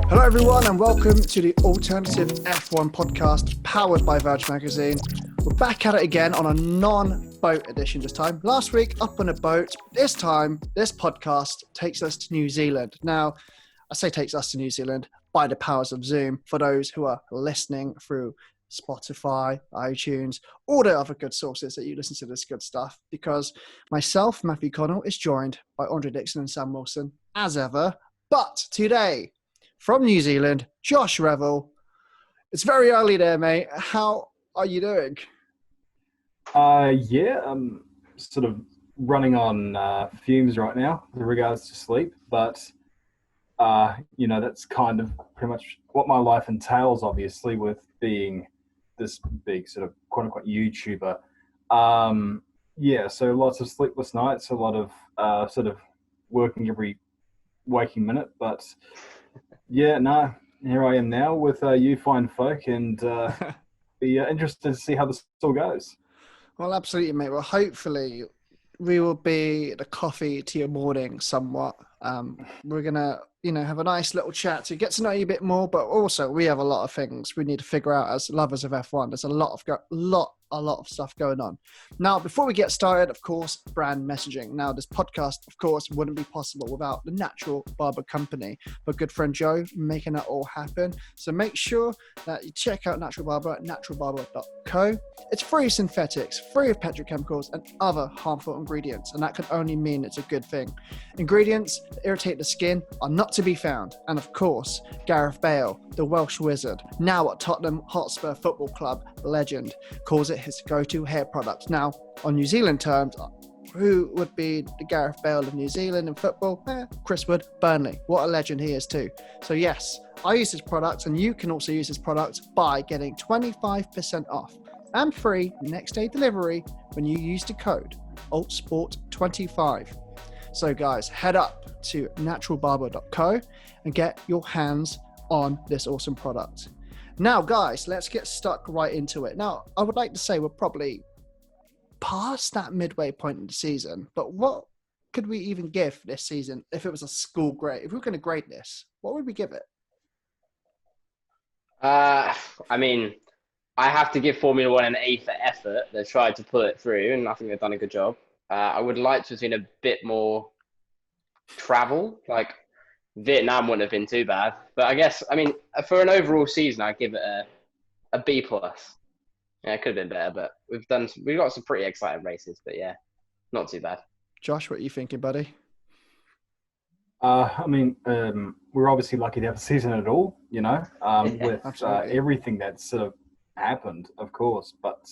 Hello everyone and welcome to the Alternative F1 podcast powered by Verge Magazine. We're back at it again on a non-boat edition this time. Last week up on a boat. This time, this podcast takes us to New Zealand. Now, I say takes us to New Zealand by the powers of Zoom for those who are listening through Spotify, iTunes, all the other good sources that you listen to this good stuff, because myself, Matthew Connell, is joined by Andre Dixon and Sam Wilson as ever. But today, from New Zealand, Josh Revell. It's very early there, mate. How are you doing? I'm sort of running on fumes right now with regards to sleep, but that's kind of pretty much what my life entails, obviously, with being this big sort of quote-unquote YouTuber. So lots of sleepless nights, a lot of sort of working every waking minute, but here I am now with you fine folk, and be interested to see how this all goes. Well, absolutely, mate. Well, hopefully we will be the coffee to your morning somewhat. We're going to, have a nice little chat to get to know you a bit more, but also we have a lot of things we need to figure out as lovers of F1. There's a lot of stuff going on. Now, before we get started, of course, brand messaging. Now, this podcast, of course, wouldn't be possible without the Natural Barber Company, but good friend Joe making that all happen. So make sure that you check out Natural Barber at naturalbarber.co. It's free of synthetics, free of petrochemicals and other harmful ingredients, and that can only mean it's a good thing. Ingredients that irritate the skin are not to be found. And of course, Gareth Bale, the Welsh wizard, now at Tottenham Hotspur Football Club legend, calls it his go-to hair product. Now, on New Zealand terms, who would be the Gareth Bale of New Zealand in football? Chris Wood, Burnley. What a legend he is too. So yes, I use his products, and you can also use his products by getting 25% off and free next day delivery when you use the code ALTSPORT25. So guys, head up to naturalbarber.co and get your hands on this awesome product. Now, guys, let's get stuck right into it. Now, I would like to say we're probably past that midway point in the season, but what could we even give this season if it was a school grade? If we were going to grade this, what would we give it? I have to give Formula One an A for effort. They tried to pull it through, and I think they've done a good job. I would like to have seen a bit more travel. Like, Vietnam wouldn't have been too bad. But I guess, for an overall season, I'd give it a B+. Yeah, it could have been better, but we've got some pretty exciting races. But yeah, not too bad. Josh, what are you thinking, buddy? We're obviously lucky to have a season at all, with everything that's sort of happened, of course. But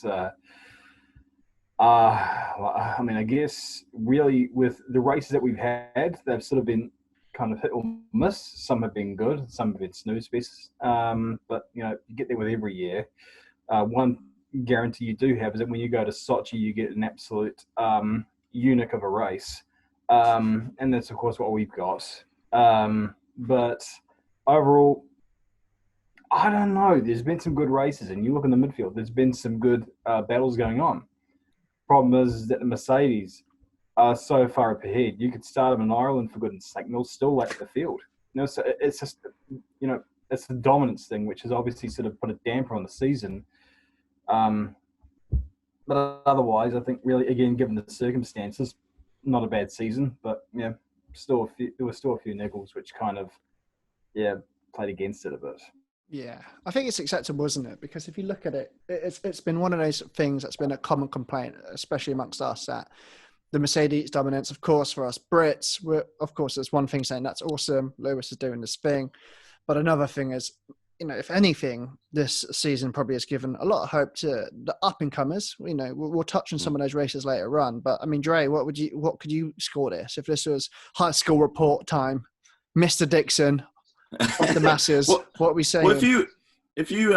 I guess really with the races that we've had, they've sort of been kind of hit or miss. Some have been good, some have been snooze fests. But you get there with every year. One guarantee you do have is that when you go to Sochi, you get an absolute eunuch of a race. And that's, of course, what we've got. But overall, I don't know. There's been some good races, and you look in the midfield, there's been some good battles going on. Problem is that the Mercedes are so far up ahead. You could start them in Ireland, for goodness sake, and they'll still lack the field. So it's just, it's the dominance thing, which has obviously sort of put a damper on the season. But otherwise, I think really, again, given the circumstances, not a bad season, but there were still a few niggles which kind of, played against it a bit. Yeah, I think it's acceptable, isn't it? Because if you look at it, it's been one of those things that's been a common complaint, especially amongst us, that the Mercedes dominance, of course, for us Brits, of course, there's one thing saying that's awesome, Lewis is doing this thing. But another thing is, if anything, this season probably has given a lot of hope to the up-and-comers. We'll touch on some of those races later on. But, Dre, what could you score this? If this was high school report time, Mr. Dixon of the masses, what are we saying? Well, if you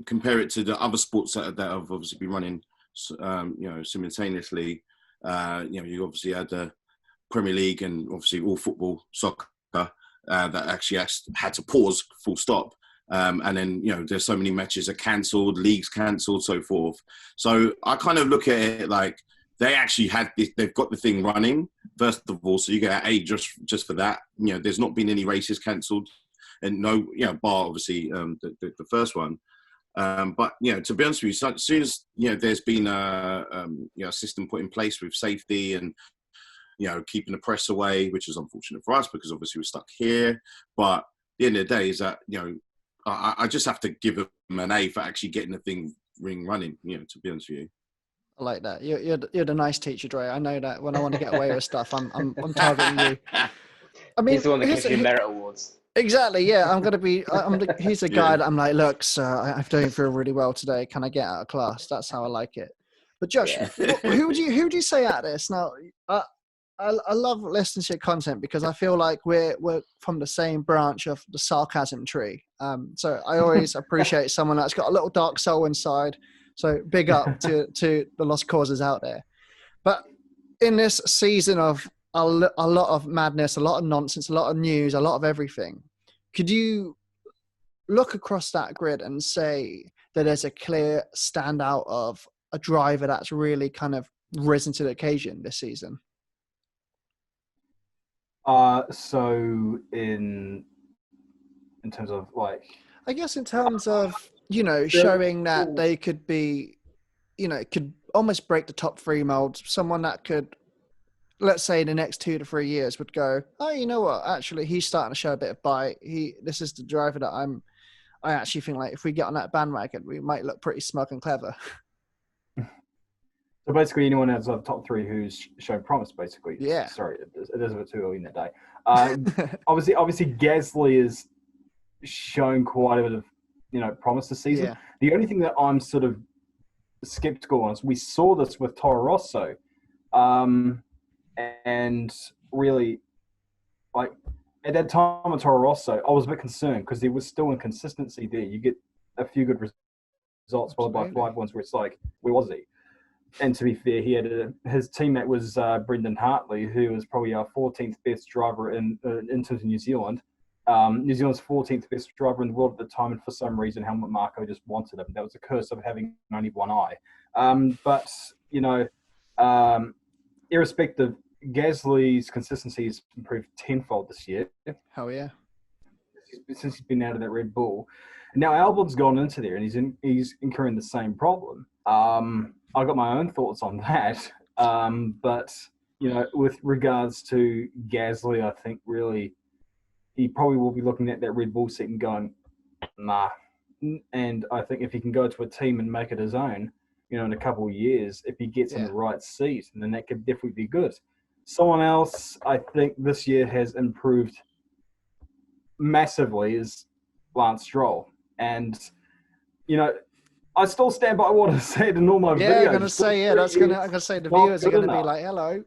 compare it to the other sports that have obviously been running, simultaneously, you obviously had the Premier League and obviously all football, soccer, that actually had to pause, full stop. And then, there's so many matches are cancelled, leagues cancelled, so forth. So I kind of look at it like they actually had this, they've got the thing running first of all, so you get A just for that. You know, there's not been any races cancelled, and no, you know, bar obviously the first one. But you know, to be honest with you, so, as soon as you know there's been a system put in place with safety and you know keeping the press away, which is unfortunate for us because obviously we're stuck here. But at the end of the day, is that you know I just have to give them an A for actually getting the thing ring running. You know, to be honest with you. I like that. You're the nice teacher, Dre. I know that when I want to get away with stuff, I'm targeting you. I mean, He's the one that gives you merit awards. Exactly. Yeah, he's the guy that I'm like, look, sir, I'm doing feel really well today. Can I get out of class? That's how I like it. But Josh, who would you say out of this? Now, I love listening to your content because I feel like we're from the same branch of the sarcasm tree. So I always appreciate someone that's got a little dark soul inside. So big up to the lost causes out there. But in this season of a lot of madness, a lot of nonsense, a lot of news, a lot of everything, could you look across that grid and say that there's a clear standout of a driver that's really kind of risen to the occasion this season? So in terms of like, I guess in terms of, you know, showing that they could be, you know, could almost break the top 3 molds, someone that could, let's say, the next 2 to 3 years would go, oh, you know what? Actually, he's starting to show a bit of bite. This is the driver that I actually think like if we get on that bandwagon, we might look pretty smug and clever. So basically, anyone outside of the top 3 who's shown promise, basically. Yeah. Sorry, it is a bit too early in the day. Obviously, Gasly has shown quite a bit of promise this season. Yeah. The only thing that I'm sort of skeptical on is we saw this with Toro Rosso. And really, like at that time of Toro Rosso, I was a bit concerned because there was still inconsistency there. You get a few good results followed by 5 ones where it's like, where was he? And to be fair, he had his teammate was Brendan Hartley, who was probably our 14th best driver in terms of New Zealand. New Zealand's 14th best driver in the world at the time, and for some reason, Helmut Marko just wanted him. That was a curse of having only one eye. But irrespective, Gasly's consistency has improved tenfold this year. Hell yeah! Since he's been out of that Red Bull, now Albon's gone into there and he's incurring the same problem. I got my own thoughts on that, but with regards to Gasly, I think really he probably will be looking at that Red Bull seat and going, nah. And I think if he can go to a team and make it his own, in a couple of years, if he gets in the right seat, then that could definitely be good. Someone else I think this year has improved massively is Lance Stroll. And, I still stand by what I said in all my videos. I'm going to say, I'm going to say the viewers are going to be like, hello.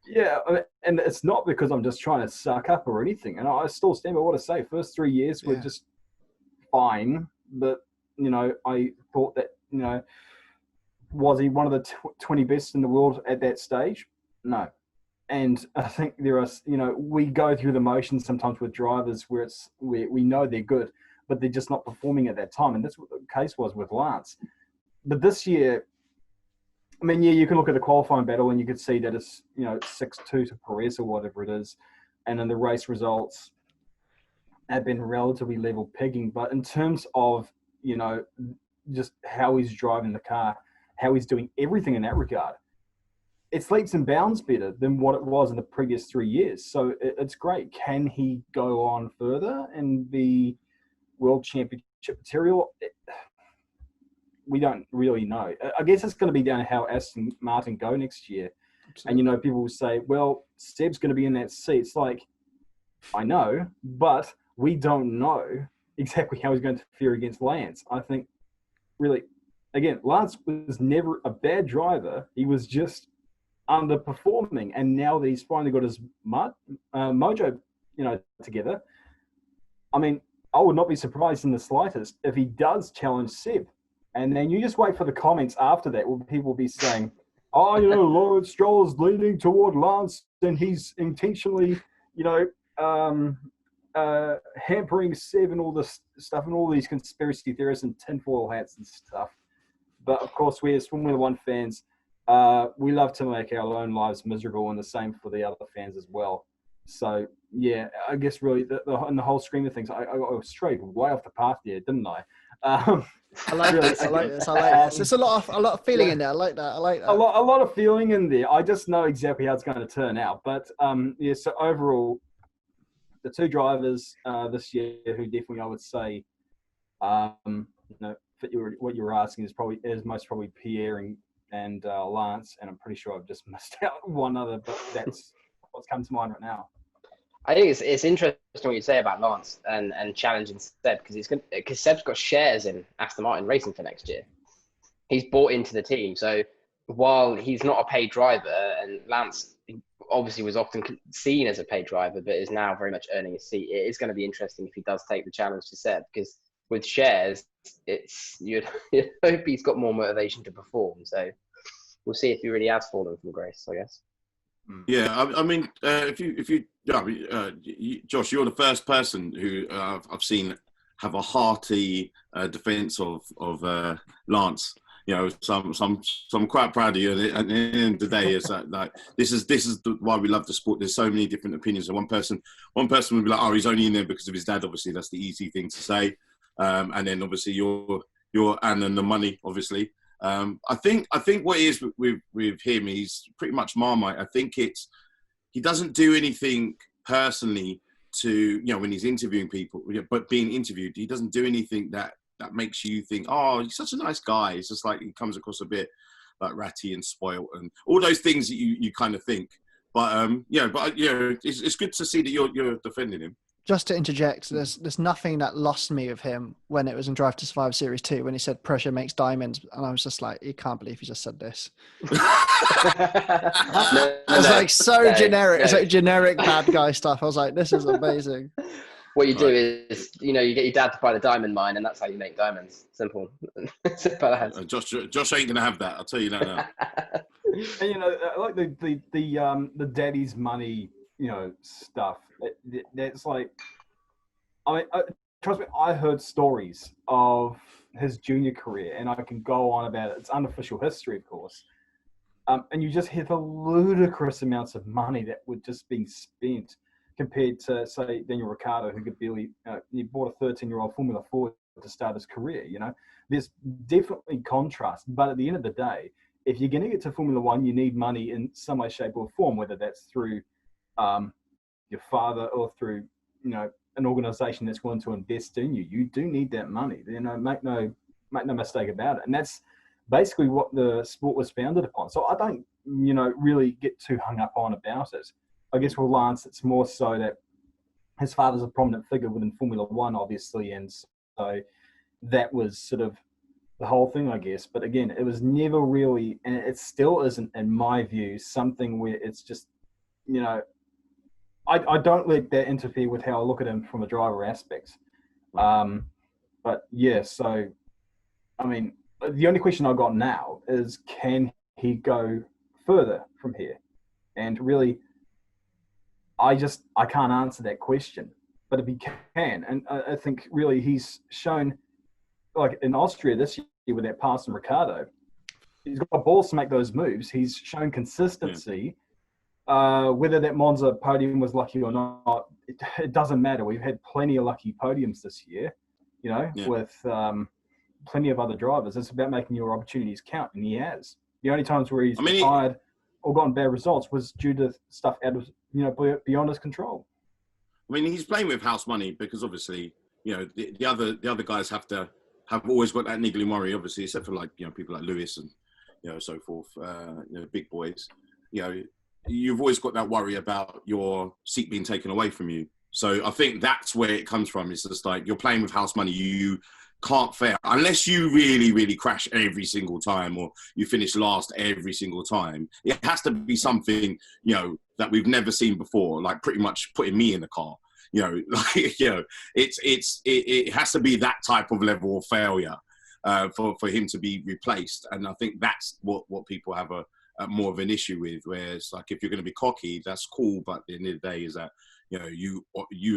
Yeah, and it's not because I'm just trying to suck up or anything. And I still stand by what I say. First 3 years were just fine. But, I thought that, was he one of the 20 best in the world at that stage? No. And I think there are, we go through the motions sometimes with drivers where we know they're good, but they're just not performing at that time. And that's what the case was with Lance. But this year, I mean, you can look at the qualifying battle and you could see that it's, 6-2 to Perez or whatever it is. And then the race results have been relatively level pegging. But in terms of, just how he's driving the car, how he's doing everything in that regard, it's leaps and bounds better than what it was in the previous 3 years. So it's great. Can he go on further and be world championship material? We don't really know. I guess it's going to be down to how Aston Martin go next year. Absolutely. And, people will say, well, Seb's going to be in that seat. It's like, I know, but we don't know exactly how he's going to fare against Lance. I think, really, again, Lance was never a bad driver. He was just underperforming. And now that he's finally got his mojo, together, I mean, I would not be surprised in the slightest if he does challenge Seb. And then you just wait for the comments after that where people will be saying, oh, Lawrence Stroll is leaning toward Lance and he's intentionally, hampering Seb and all this stuff and all these conspiracy theorists and tinfoil hats and stuff. But, of course, we're Formula One fans. we love to make our own lives miserable, and the same for the other fans as well. So yeah, I guess really in the whole scheme of things, I strayed way off the path there, didn't I? I like really, this. I like this. I like this. There's a lot of feeling in there. I like that. I like that. a lot of feeling in there. I just know exactly how it's going to turn out. But yeah, so overall, the two drivers this year who definitely I would say, fit what you were asking is most probably Pierre and Lance, and I'm pretty sure I've just missed out one other, but that's what's come to mind right now. I think it's interesting what you say about Lance and challenging Seb, because Seb's got shares in Aston Martin Racing for next year. He's bought into the team, so while he's not a paid driver, and Lance obviously was often seen as a paid driver, but is now very much earning a seat. It is going to be interesting if he does take the challenge to Seb, because with shares, you'd hope he's got more motivation to perform. So we'll see if he really has fallen from grace, I guess. Yeah, I mean, Josh, you're the first person who I've seen have a hearty defence of Lance. You know, so I'm quite proud of you. And at the end of the day, is that like this is why we love the sport. There's so many different opinions. And one person would be like, oh, he's only in there because of his dad. Obviously, that's the easy thing to say. And then obviously you're and then the money, obviously. I think what it is with him, he's pretty much Marmite. I think he doesn't do anything personally to, when he's interviewing people, but being interviewed, he doesn't do anything that makes you think, oh, he's such a nice guy. It's just like he comes across a bit like ratty and spoilt and all those things that you kind of think. But it's good to see that you're defending him. Just to interject, there's nothing that lost me with him when it was in Drive to Survive Series 2 when he said pressure makes diamonds, and I was just like, you can't believe he just said this. It's like so generic. It's like generic bad guy stuff. I was like, this is amazing. What you do is, you get your dad to buy the diamond mine, and that's how you make diamonds. Simple. Simple as. Josh ain't gonna have that. I'll tell you that now. And I like the daddy's money, stuff. That's like, I mean, trust me, I heard stories of his junior career, and I can go on about it. It's unofficial history, of course. And you just hear the ludicrous amounts of money that were just being spent compared to, say, Daniel Ricciardo, who could barely, he bought a 13-year-old Formula 4 to start his career, There's definitely contrast, but at the end of the day, if you're going to get to Formula 1, you need money in some way, shape, or form, whether that's through your father or through, an organisation that's willing to invest in you. You do need that money. Make no mistake about it. And that's basically what the sport was founded upon. So I don't, really get too hung up on about it. I guess with Lance, it's more so that his father's a prominent figure within Formula 1, obviously, and so that was sort of the whole thing, I guess. But again, it was never really, and it still isn't, in my view, something where it's just, I don't let that interfere with how I look at him from a driver aspect. But yeah, so, I mean, the only question I've got now is, can he go further from here? And really, I can't answer that question. But if he can, and I think really he's shown, like in Austria this year with that pass on Ricciardo, he's got balls to make those moves. He's shown consistency. Yeah. Whether that Monza podium was lucky or not, it doesn't matter. We've had plenty of lucky podiums this year, with plenty of other drivers. It's about making your opportunities count, and he has. The only times where he's retired or gotten bad results was due to stuff out of, beyond his control. I mean, he's playing with house money because obviously, the other guys have always got that niggly worry, obviously, except for people like Lewis and so forth, big boys. You've always got that worry about your seat being taken away from you. So I think that's where it comes from. It's just like you're playing with house money. You can't fail unless you really, really crash every single time or you finish last every single time. It has to be something, that we've never seen before, like pretty much putting me in the car. It has to be that type of level of failure for him to be replaced. And I think that's what people have a more of an issue with, where it's like, if you're going to be cocky, that's cool, but at the end of the day is that you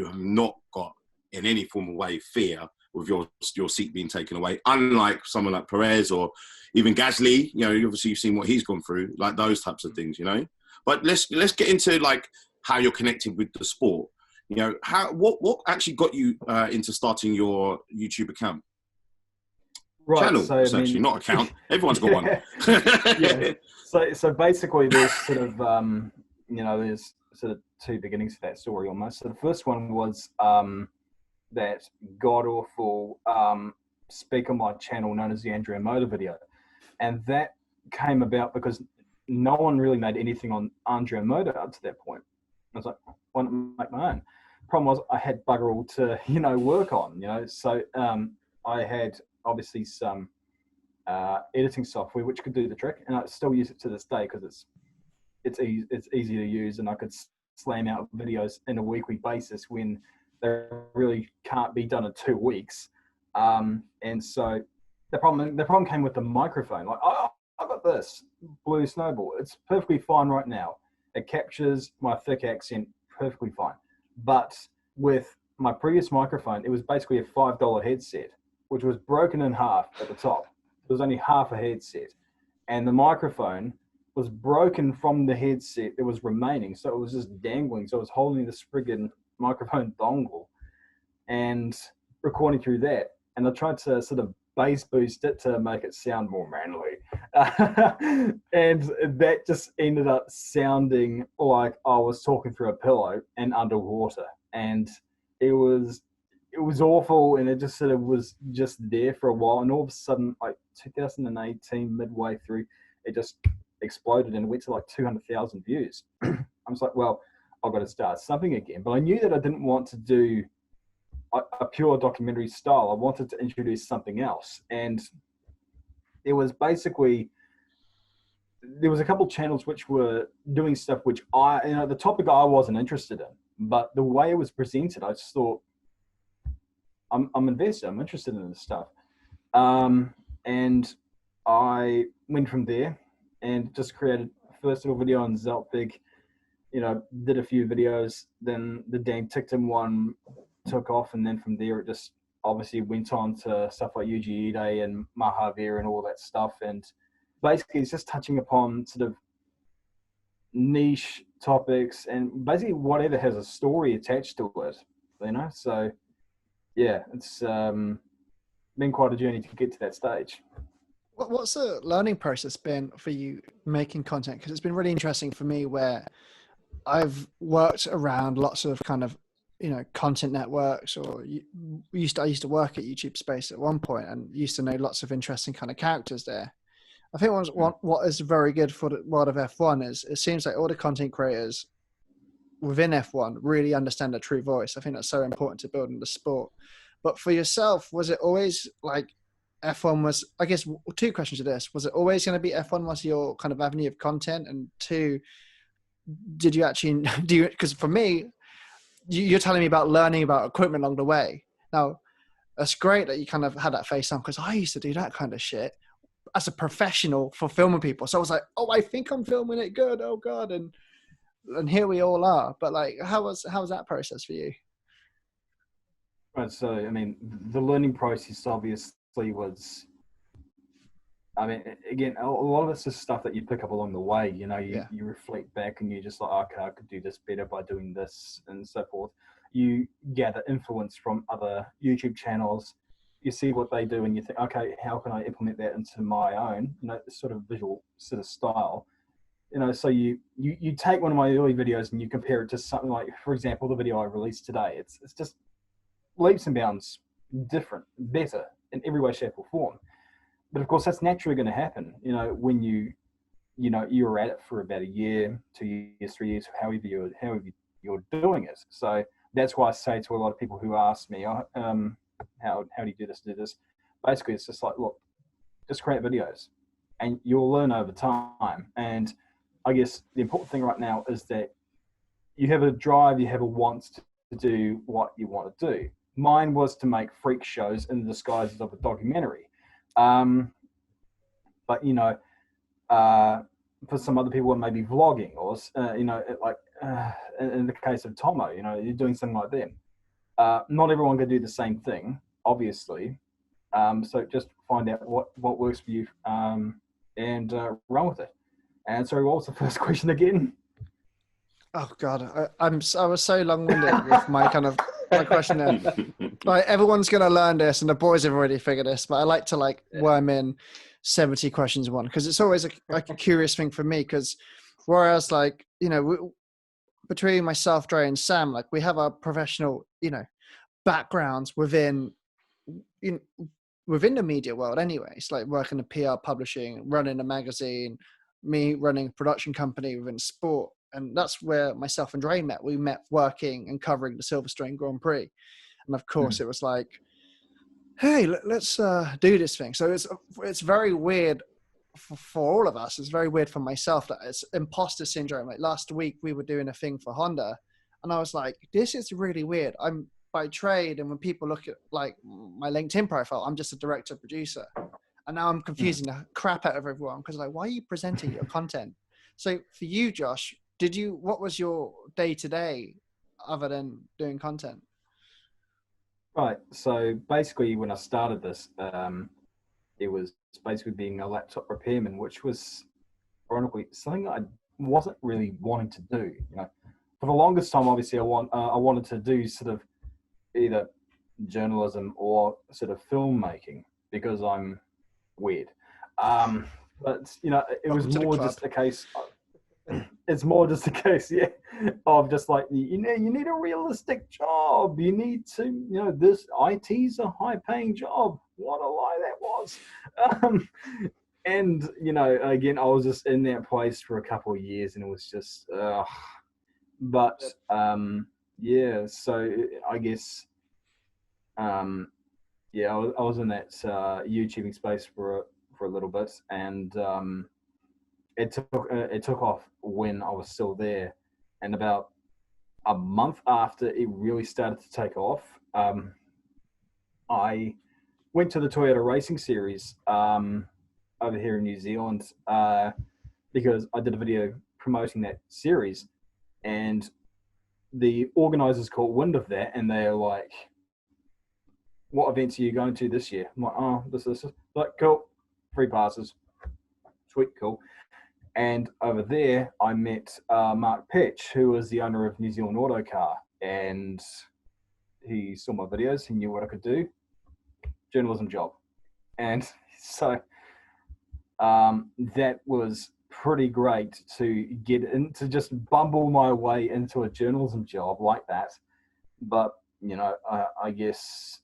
have not got in any form of way fear with your seat being taken away. Unlike someone like Perez or even Gasly, you know, obviously you've seen what he's gone through, like those types of things, you know. But let's get into like how you're connected with the sport. You know, what actually got you into starting your YouTube account? Right, Channel, so it's I mean, actually not account. Everyone's got one. yeah. So basically, there's sort of you know, there's sort of two beginnings to that story almost. So the first one was that god awful speak on my channel known as the Andrea Motor video, and that came about because no one really made anything on Andrea Motor up to that point. I was like, why not make my own? Problem was I had bugger all to, you know, work on, you know. So I had obviously some editing software which could do the trick, and I still use it to this day because it's easy to use, and I could slam out videos in a weekly basis when they really can't be done in 2 weeks. And so the problem came with the microphone. Like, oh, I got this Blue Snowball. It's perfectly fine right now. It captures my thick accent perfectly fine. But with my previous microphone, it was basically a $5 headset, which was broken in half at the top. It was only half a headset. And the microphone was broken from the headset that was remaining. So it was just dangling. So I was holding this friggin' microphone dongle and recording through that. And I tried to sort of bass boost it to make it sound more manly. And that just ended up sounding like I was talking through a pillow and underwater. And it was awful, and it just sort of was just there for a while. And all of a sudden, like 2018, midway through, it just exploded and it went to like 200,000 views. I was like, well, I've got to start something again. But I knew that I didn't want to do a pure documentary style. I wanted to introduce something else. And it was basically, there was a couple channels which were doing stuff which the topic I wasn't interested in, but the way it was presented, I just thought, I'm invested, I'm interested in this stuff. And I went from there and just created first little video on Zeltbig, you know, did a few videos, then the damn Tictum one took off, and then from there it just obviously went on to stuff like Yuji Ide and Mahavir and all that stuff. And basically it's just touching upon sort of niche topics and basically whatever has a story attached to it, you know. So yeah, it's been quite a journey to get to that stage. What's the learning process been for you making content? Because it's been really interesting for me, where I've worked around lots of kind of, you know, content networks, or I used to work at YouTube Space at one point and used to know lots of interesting kind of characters there. I think what is very good for the world of F1 is it seems like all the content creators within F1 really understand the true voice. I think that's so important to building the sport. But for yourself, was it always like F1 was, I guess, two questions to this. Was it always going to be F1 was your kind of avenue of content? And two, did you actually because for me, you're telling me about learning about equipment along the way. Now, that's great that you kind of had that face on, because I used to do that kind of shit as a professional for filming people. So I was like, oh, I think I'm filming it good. Oh God. And here we all are. But like, how was that process for you? Right. So, I mean, the learning process obviously was, I mean, again, a lot of it's just stuff that you pick up along the way. You know, you reflect back and you're just like, okay, I could do this better by doing this and so forth. You gather influence from other YouTube channels. You see what they do and you think, okay, how can I implement that into my own, you know, sort of visual sort of style. You know, so you take one of my early videos and you compare it to something like, for example, the video I released today. It's just leaps and bounds different, better in every way, shape or form. But of course, that's naturally going to happen, you know, when you're at it for about a year, 2 years, 3 years, however you're doing it. So that's why I say to a lot of people who ask me, how do you do this? Basically, it's just like, look, just create videos and you'll learn over time. And I guess the important thing right now is that you have a drive, you have a want to do what you want to do. Mine was to make freak shows in the disguises of a documentary. But you know, for some other people, it may be vlogging, or you know, in the case of Tomo, you know, you're doing something like that. not everyone can do the same thing, obviously. So just find out what works for you, and run with it. And sorry, what was the first question again? Oh God, I was so long-winded with my my question there. Like, everyone's gonna learn this, and the boys have already figured this, but I like to worm in 70 questions in one, because it's always a curious thing for me. Because whereas between myself, Dre, and Sam, we have our professional backgrounds within the media world anyway. It's like working in PR publishing, running a magazine, me running a production company within sport. And that's where myself and Dre met. We met working and covering the Silverstone Grand Prix. And of course it was like, hey, let's do this thing. So it's very weird for all of us. It's very weird for myself that it's imposter syndrome. Like last week we were doing a thing for Honda, and I was like, this is really weird. I'm by trade, and when people look at my LinkedIn profile, I'm just a director producer. And now I'm confusing the crap out of everyone, because why are you presenting your content? So for you, Josh, what was your day to day other than doing content? Right. So basically when I started this, it was basically being a laptop repairman, which was ironically something I wasn't really wanting to do. For the longest time, obviously I wanted to do sort of either journalism or sort of filmmaking, because I'm weird. But it was more just a case. It's more just a case, yeah, of just you need a realistic job. You need to, this IT's a high-paying job. What a lie that was. And again, I was just in that place for a couple of years, and it was just, but yeah. So I guess, yeah, I was in that YouTubing space for a little bit, and it took off when I was still there, and about a month after it really started to take off, I went to the Toyota Racing Series over here in New Zealand, because I did a video promoting that series, and the organisers caught wind of that, and they're like, "What events are you going to this year?" I'm like, "Oh, this. Like, cool, free passes, sweet, cool." And over there, I met Mark Pitch, who was the owner of New Zealand Autocar, and he saw my videos. He knew what I could do. Journalism job. And so that was pretty great to get into, just bumble my way into a journalism job like that. But, I guess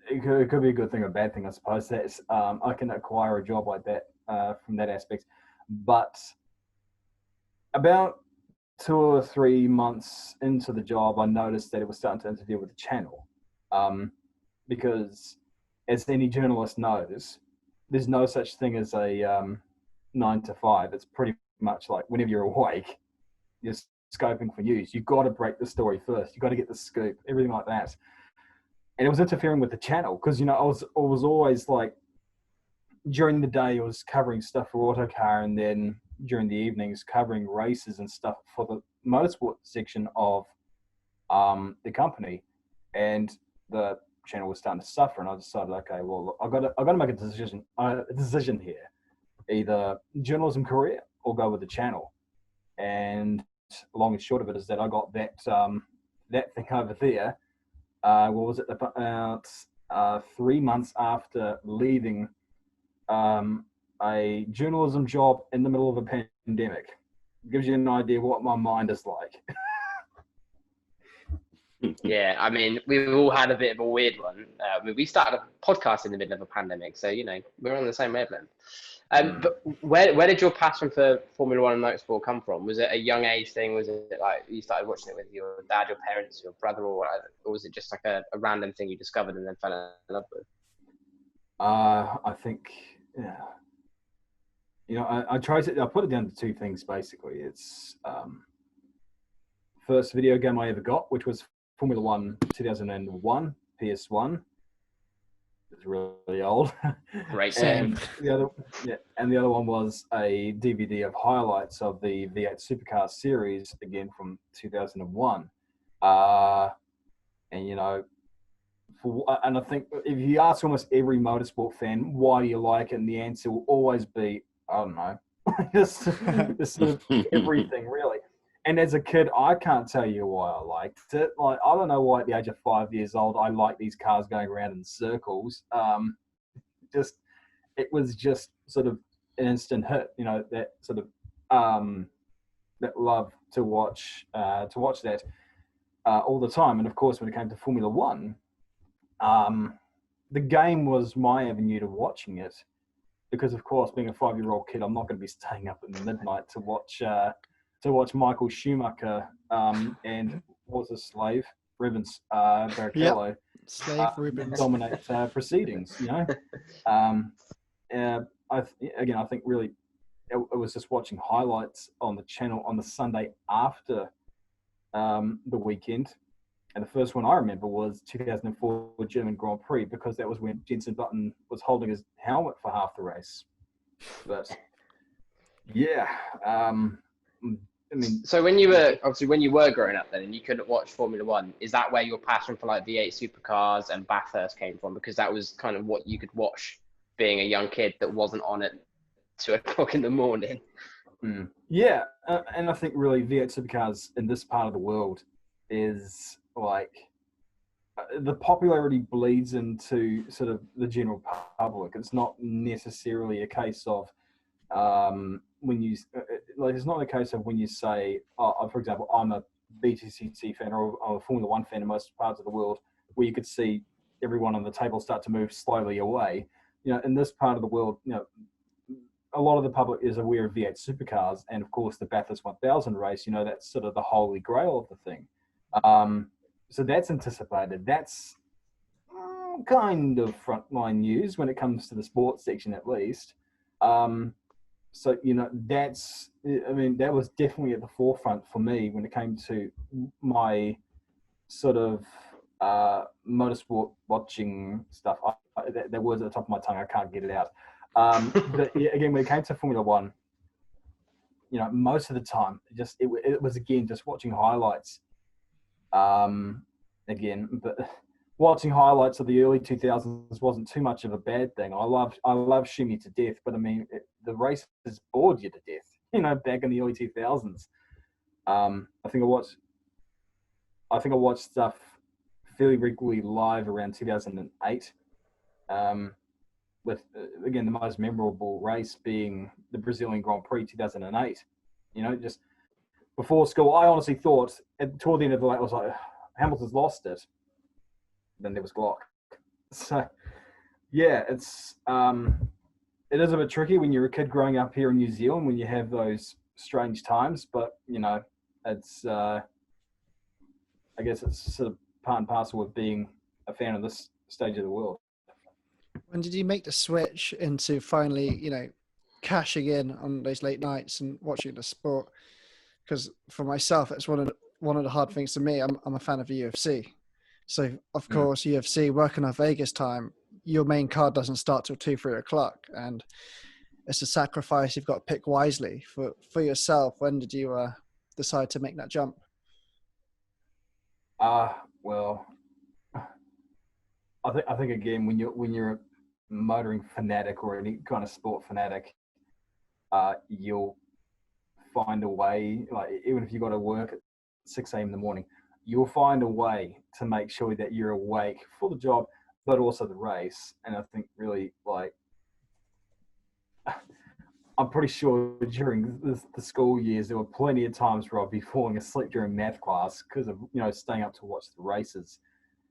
it could be a good thing or a bad thing, I suppose. That's I can acquire a job like that from that aspect. But about 2 or 3 months into the job, I noticed that it was starting to interfere with the channel. Because as any journalist knows, there's no such thing as a 9 to 5. It's pretty much like whenever you're awake, you're scoping for news. You've got to break the story first. You've got to get the scoop, everything like that. And it was interfering with the channel, because, I was always during the day I was covering stuff for Autocar, and then during the evenings covering races and stuff for the Motorsport section of the company. And the channel was starting to suffer, and I decided, okay, well, I got to make a decision here, either journalism career or go with the channel. And long and short of it is that I got that thing over there. What was it? About 3 months after leaving a journalism job in the middle of a pandemic. Gives you an idea what my mind is like. Yeah, I mean, we've all had a bit of a weird one. We started a podcast in the middle of a pandemic, so we're on the same wavelength. But where did your passion for Formula One and motorsport come from? Was it a young age thing? Was it like you started watching it with your dad, your parents, your brother, or was it just like a random thing you discovered and then fell in love with? I think, yeah. I put it down to two things basically. It's first video game I ever got, which was Formula One 2001 PS1. It's really old. Great. And the other one was a DVD of highlights of the V8 Supercars series, again from 2001. And and I think if you ask almost every motorsport fan, why do you like it? And the answer will always be, I don't know. just sort of everything, really. And as a kid, I can't tell you why I liked it. Like, I don't know why at the age of 5 years old, I liked these cars going around in circles. It was just sort of an instant hit, that sort of that love to watch that all the time. And of course, when it came to Formula One, the game was my avenue to watching it, because of course, being a 5-year-old kid, I'm not going to be staying up at midnight to watch Michael Schumacher and was a slave Rubens Barrichello. Yep. Slave Rubens dominate proceedings. I think really it was just watching highlights on the channel on the Sunday after the weekend. And the first one I remember was 2004 German Grand Prix, because that was when Jenson Button was holding his helmet for half the race. But yeah, so when you were growing up then, and you couldn't watch Formula One, is that where your passion for like V8 supercars and Bathurst came from? Because that was kind of what you could watch being a young kid that wasn't on at 2 o'clock in the morning. Yeah, and I think really V8 supercars in this part of the world is like the popularity bleeds into sort of the general public. It's not necessarily a case of it's not a case of when you say, for example, I'm a BTCC fan or I'm a Formula One fan in most parts of the world, where you could see everyone on the table start to move slowly away. In this part of the world, a lot of the public is aware of V8 supercars, and of course the Bathurst 1000 race. That's sort of the holy grail of the thing. So that's anticipated. That's kind of frontline news when it comes to the sports section, at least. So that was definitely at the forefront for me when it came to my sort of motorsport watching stuff. That word's at the top of my tongue. I can't get it out. But yeah, again, when it came to Formula One, most of the time, it was again just watching highlights. But watching highlights of the early 2000s wasn't too much of a bad thing. I love Shimmy to death, but the races bored you to death. Back in the early 2000s, I think I watched stuff fairly regularly live around 2008. With again the most memorable race being the Brazilian Grand Prix 2008. Just before school, I honestly thought toward the end of the night I was like, Hamilton's lost it. Then there was Glock. So yeah, it is a bit tricky when you're a kid growing up here in New Zealand when you have those strange times. But it's I guess it's sort of part and parcel of being a fan of this stage of the world. When did you make the switch into finally, cashing in on those late nights and watching the sport? Because for myself, it's one of the hard things for me. I'm a fan of the UFC. So, of course, UFC, working on Vegas time, your main card doesn't start till 2-3 o'clock. And it's a sacrifice you've got to pick wisely. For yourself, when did you decide to make that jump? Well, I think again, when you're a motoring fanatic or any kind of sport fanatic, you'll find a way. Like even if you got to work at 6 a.m. in the morning, you'll find a way to make sure that you're awake for the job, but also the race. And I think really I'm pretty sure during the school years there were plenty of times where I'd be falling asleep during math class because of staying up to watch the races.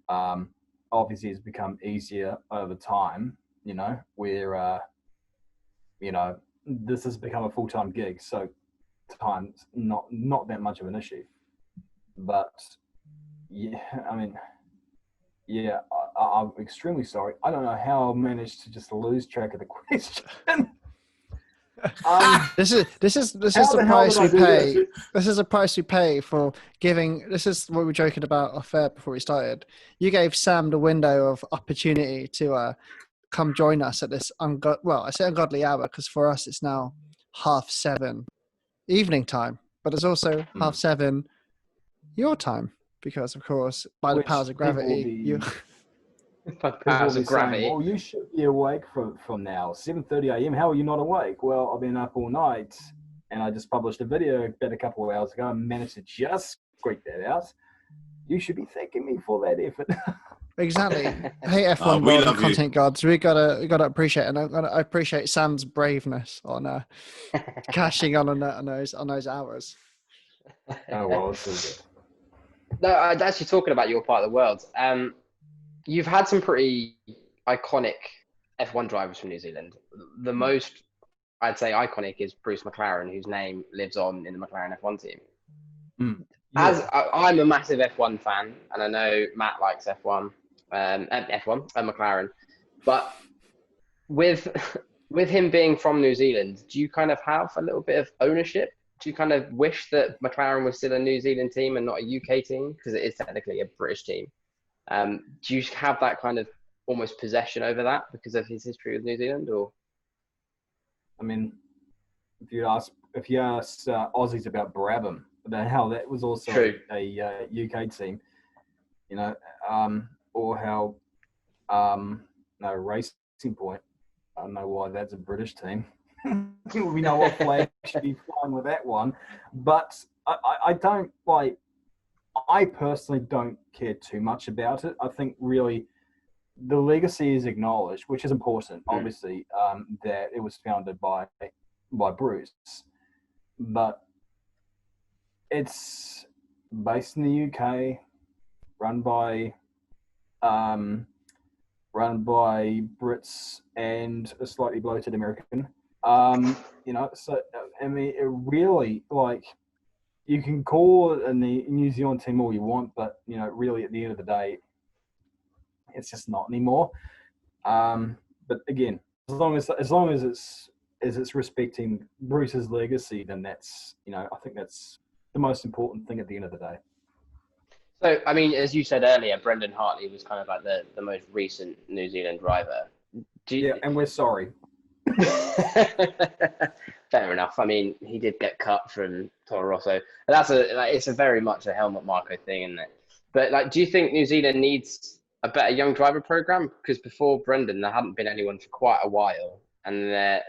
Obviously it's become easier over time, where this has become a full-time gig, so time's not that much of an issue. But yeah, I'm extremely sorry. I don't know how I managed to just lose track of the question. This is the price we pay. This is a price we pay for giving. This is what we were joking about off air before we started. You gave Sam the window of opportunity to come join us at this I say ungodly hour because for us it's now 7:30 evening time, but it's also 7:30 your time. because, of course, by the Which powers of people will gravity, be, But people will powers be of saying, gravity. well, you should be awake from now, 7:30 a.m. How are you not awake? Well, I've been up all night, and I just published a video about a couple of hours ago and managed to just squeak that out. You should be thanking me for that effort. Exactly. Hey, F1 we world and love you. content gods, we gotta appreciate, and I appreciate Sam's braveness on cashing on those hours. Oh, well, it's all good. No, actually talking about your part of the world. You've had some pretty iconic F1 drivers from New Zealand. The most, I'd say, iconic is Bruce McLaren, whose name lives on in the McLaren F1 team. Yeah. I'm a massive F1 fan, and I know Matt likes F1 and McLaren, but with with him being from New Zealand, do you kind of have a little bit of ownership? Do you kind of wish that McLaren was still a New Zealand team and not a UK team, because it is technically a British team? Do you have that kind of almost possession over that because of his history with New Zealand, or? I mean, if you ask Aussies about Brabham, about how that was also True. a UK team, you know, or how Racing Point. I don't know why that's a British team. We know what flag should be flying with that one, but I don't like. I personally don't care too much about it. I think really the legacy is acknowledged, which is important. Obviously, that it was founded by Bruce, but it's based in the UK, run by Brits and a slightly bloated American. So I mean, it really, like, you can call it a New Zealand team all you want, but really at the end of the day, it's just not anymore. But again, as long as it's respecting Bruce's legacy, then that's I think that's the most important thing at the end of the day. So, I mean, as you said earlier, Brendan Hartley was kind of like the most recent New Zealand driver. Yeah, and we're sorry. Fair enough. I mean, he did get cut from Toro Rosso. But it's a very much a Helmut Marko thing, isn't it? But do you think New Zealand needs a better young driver program? Because before Brendan, there hadn't been anyone for quite a while, and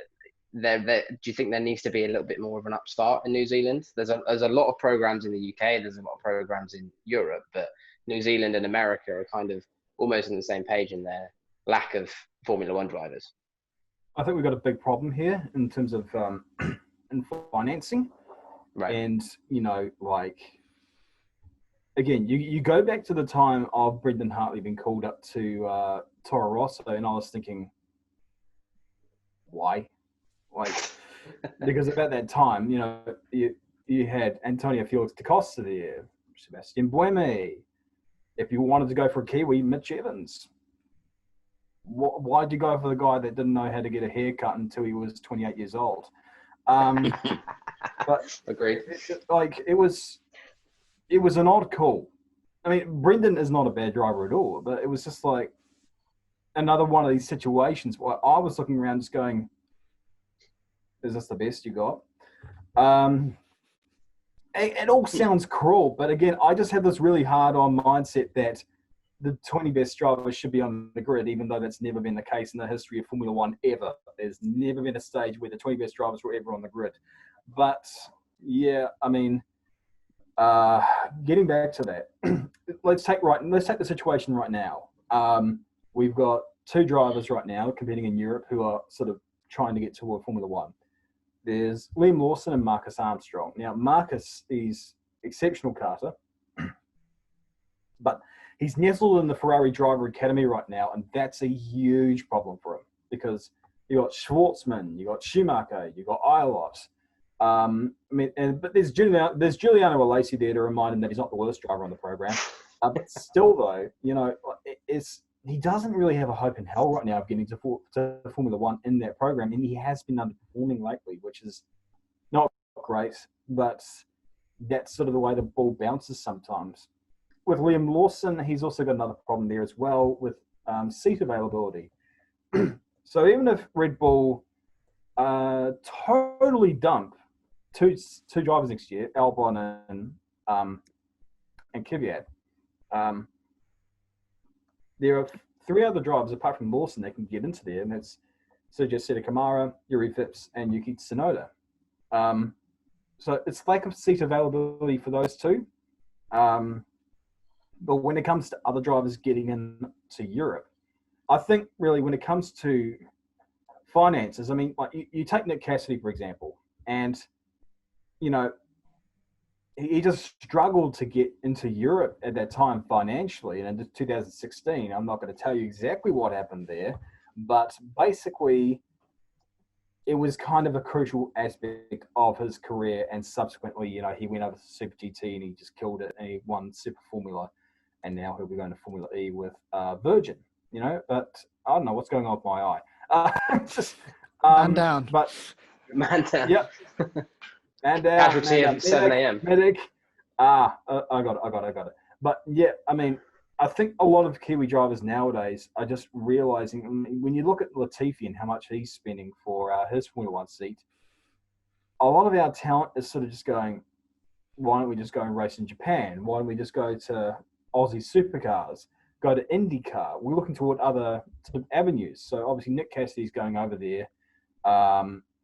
do you think there needs to be a little bit more of an upstart in New Zealand? There's a lot of programs in the UK, there's a lot of programs in Europe, but New Zealand and America are kind of almost on the same page in their lack of Formula One drivers. I think we've got a big problem here in terms of in financing, right? And again, you go back to the time of Brendan Hartley being called up to Toro Rosso, and I was thinking, why? Because about that time, you had Antonio Felix da Costa there, Sebastian Buemi. If you wanted to go for a Kiwi, Mitch Evans. Why did you go for the guy that didn't know how to get a haircut until he was 28 years old? But agreed. It was an odd call. I mean, Brendan is not a bad driver at all, but it was just like another one of these situations where I was looking around just going, is this the best you got? It all sounds cruel, but again, I just have this really hard-on mindset that the 20 best drivers should be on the grid, even though that's never been the case in the history of Formula One ever. There's never been a stage where the 20 best drivers were ever on the grid. But yeah, I mean, getting back to that, let's take the situation right now. We've got two drivers right now competing in Europe who are sort of trying to get toward Formula One. There's Liam Lawson and Marcus Armstrong. Now, Marcus is exceptional karter, but he's nestled in the Ferrari Driver Academy right now, and that's a huge problem for him because you got Schwartzman, you got Schumacher, you got Eilert. But there's Giuliano Alesi there to remind him that he's not the worst driver on the program. But still, though, he doesn't really have a hope in hell right now of getting to Formula One in that program, and he has been underperforming lately, which is not great. But that's sort of the way the ball bounces sometimes. With Liam Lawson, he's also got another problem there as well with seat availability. So even if Red Bull totally dump two drivers next year, Albon and Kvyat, There are 3 other drivers apart from Lawson that can get into there, and that's Sergio Seta Camara, Yuri Vips, and Yuki Tsunoda. So it's lack of seat availability for those 2. But when it comes to other drivers getting into Europe, I think really when it comes to finances, I mean, like you take Nick Cassidy, for example, and, you know, he just struggled to get into Europe at that time financially. And in 2016, I'm not going to tell you exactly what happened there, but basically it was kind of a crucial aspect of his career. And subsequently, you know, he went over to Super GT and he just killed it, and he won Super Formula. And now he'll be going to Formula E with Virgin, you know, but I don't know what's going on with my eye. Man down. But Man down. Yep. Man down. Casualty at 7 a.m. Medic. I got it. But yeah, I mean, I think a lot of Kiwi drivers nowadays are just realizing, I mean, when you look at Latifi and how much he's spending for his Formula One seat, a lot of our talent is sort of just going, why don't we just go and race in Japan? Why don't we just go to Aussie supercars, go to IndyCar? We're looking toward other sort of avenues. So obviously Nick Cassidy's going over there.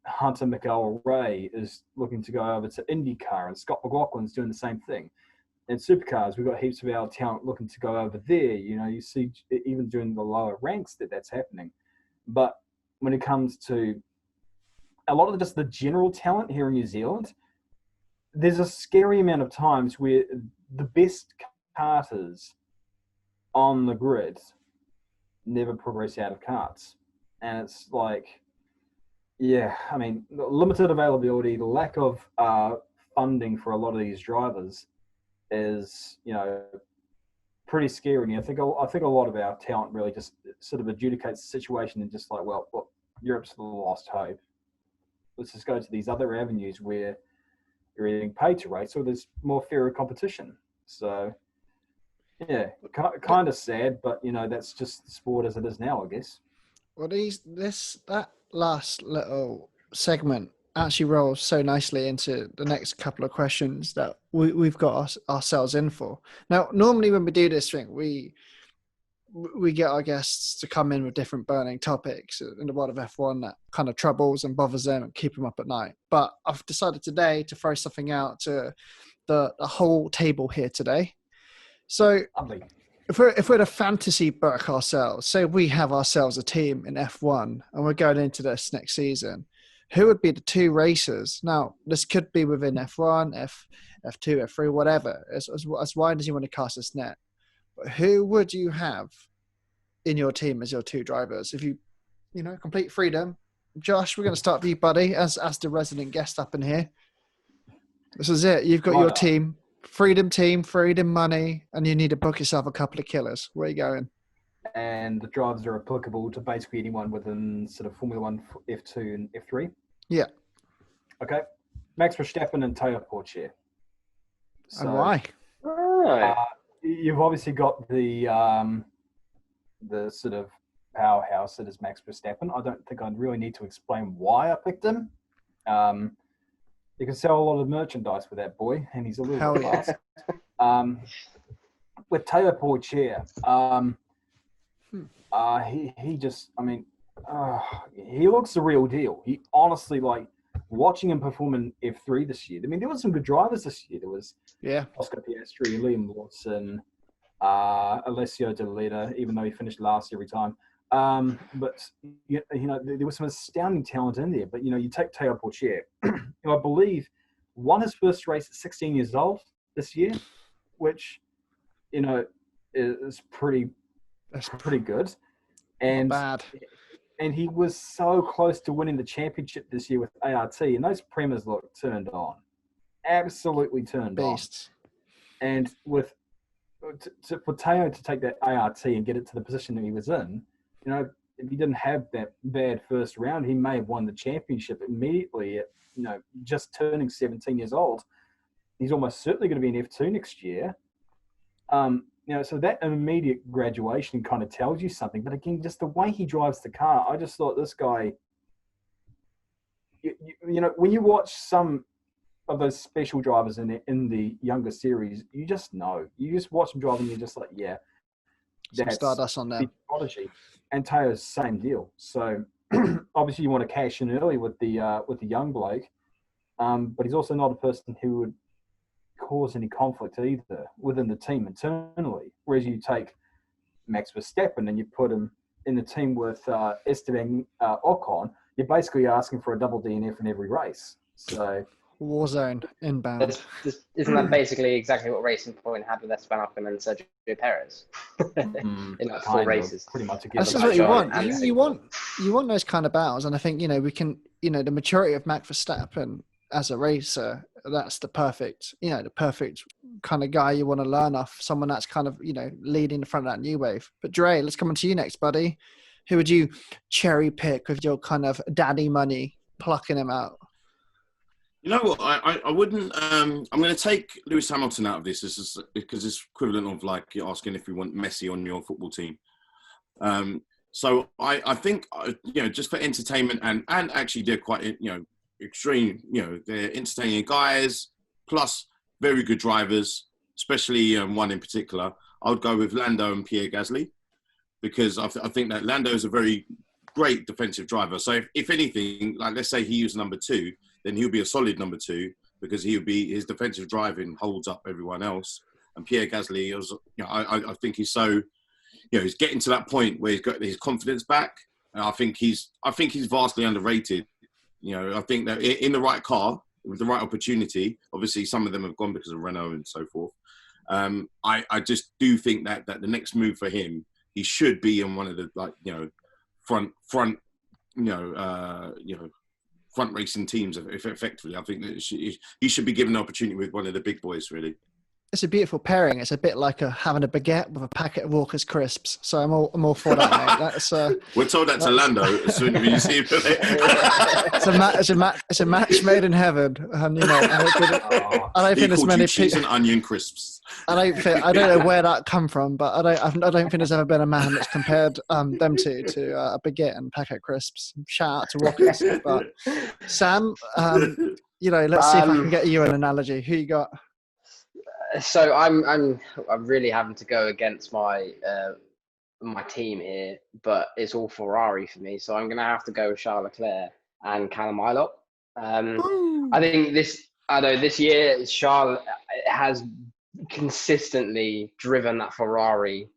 Hunter McElroy is looking to go over to IndyCar, and Scott McLaughlin's doing the same thing. And supercars, we've got heaps of our talent looking to go over there. You know, you see even during the lower ranks that's happening. But when it comes to a lot of just the general talent here in New Zealand, there's a scary amount of times where the best karters on the grid never progress out of karts. And it's like, yeah, I mean, the limited availability, the lack of funding for a lot of these drivers is, you know, pretty scary. And I think a lot of our talent really just sort of adjudicates the situation and just like, well, look, Europe's the lost hope. Let's just go to these other avenues where you're getting paid to race, or there's more fairer competition. So, yeah, kind of sad, but, you know, that's just the sport as it is now, I guess. Well, that last little segment actually rolls so nicely into the next couple of questions that we've got ourselves in for. Now, normally when we do this thing, we get our guests to come in with different burning topics in the world of F1 that kind of troubles and bothers them and keep them up at night. But I've decided today to throw something out to the whole table here today. So Lovely. if we're to fantasy book ourselves, say we have ourselves a team in F1 and we're going into this next season, who would be the 2 racers? Now, this could be within F1, F2, F3, whatever, as wide as you want to cast this net. But who would you have in your team as your 2 drivers? If you know, complete freedom. Josh, we're going to start with you, buddy, as the resident guest up in here. This is it. You've got your team, freedom money, and you need to book yourself a couple of killers. Where are you going? And the drivers are applicable to basically anyone within sort of Formula 1, F2 and F3? Yeah. Okay. Max Verstappen and Teo Porcher. So, And why? You've obviously got the sort of powerhouse that is Max Verstappen. I don't think I really need to explain why I picked him. You can sell a lot of merchandise with that boy, and he's a little bit fast. With Teo Porcher, he just, I mean, he looks the real deal. He honestly, like, watching him perform in F3 this year. I mean, there were some good drivers this year. There was Oscar Piastri, Liam Lawson, Alessio De Letta, even though he finished last every time. But, you know, there was some astounding talent in there. But, you know, you take Teo Porcher, who I believe won his first race at 16 years old this year, which, you know, is pretty good. And Not bad. And he was so close to winning the championship this year with ART, and those premies look turned on, absolutely turned Beasts. on. And for Teo to take that ART and get it to the position that he was in, you know, if he didn't have that bad first round, he may have won the championship immediately at, you know, just turning 17 years old. He's almost certainly going to be in F2 next year. You know, so that immediate graduation kind of tells you something. But again, just the way he drives the car, I just thought this guy, you know, when you watch some of those special drivers in the younger series, you just know. You just watch them drive and you're just like, yeah, Some stardust on them. Prodigy. And Teo's same deal. So obviously you want to cash in early with the young bloke, but he's also not a person who would cause any conflict either within the team internally. Whereas you take Max Verstappen and you put him in the team with Esteban Ocon, you're basically asking for a double DNF in every race. So Warzone inbound. Isn't that basically exactly what Racing Point had with Esteban Ocon and Sergio Perez in like 4 races? Pretty much. That's just what you want. You want those kind of battles, and I think we can. The maturity of Max Verstappen as a racer, that's the perfect kind of guy you want to learn off. Someone that's kind of leading the front of that new wave. But Dre, let's come on to you next, buddy. Who would you cherry pick with your kind of daddy money, plucking him out? You know what? I wouldn't. I'm going to take Lewis Hamilton out of this. This is because it's equivalent of like asking if you want Messi on your football team. So I think just for entertainment and actually they're quite extreme. They're entertaining guys plus very good drivers, especially one in particular. I would go with Lando and Pierre Gasly because I think that Lando is a very great defensive driver. So if anything, like let's say he was number 2. Then he'll be a solid number 2 because his defensive driving holds up everyone else. And Pierre Gasly, I think he's so, he's getting to that point where he's got his confidence back. And I think he's vastly underrated. I think that in the right car with the right opportunity, obviously some of them have gone because of Renault and so forth. I just do think that the next move for him, he should be in one of the front racing teams, if effectively. I think that he should be given an opportunity with one of the big boys, really. It's a beautiful pairing. It's a bit like having a baguette with a packet of Walker's crisps. So I'm all for that, mate. That's we're told that to Lando as soon as we see him. It's a match made in heaven, and I don't think there's many cheese and onion crisps. I don't know where that come from, but I don't think there's ever been a man that's compared them to a baguette and packet of crisps. Shout out to Walker's. But Sam, let's see if I can get you an analogy. Who you got? So I'm really having to go against my my team here, but it's all Ferrari for me. So I'm going to have to go with Charles Leclerc and Callum Ilott. I think this year Charles has consistently driven that Ferrari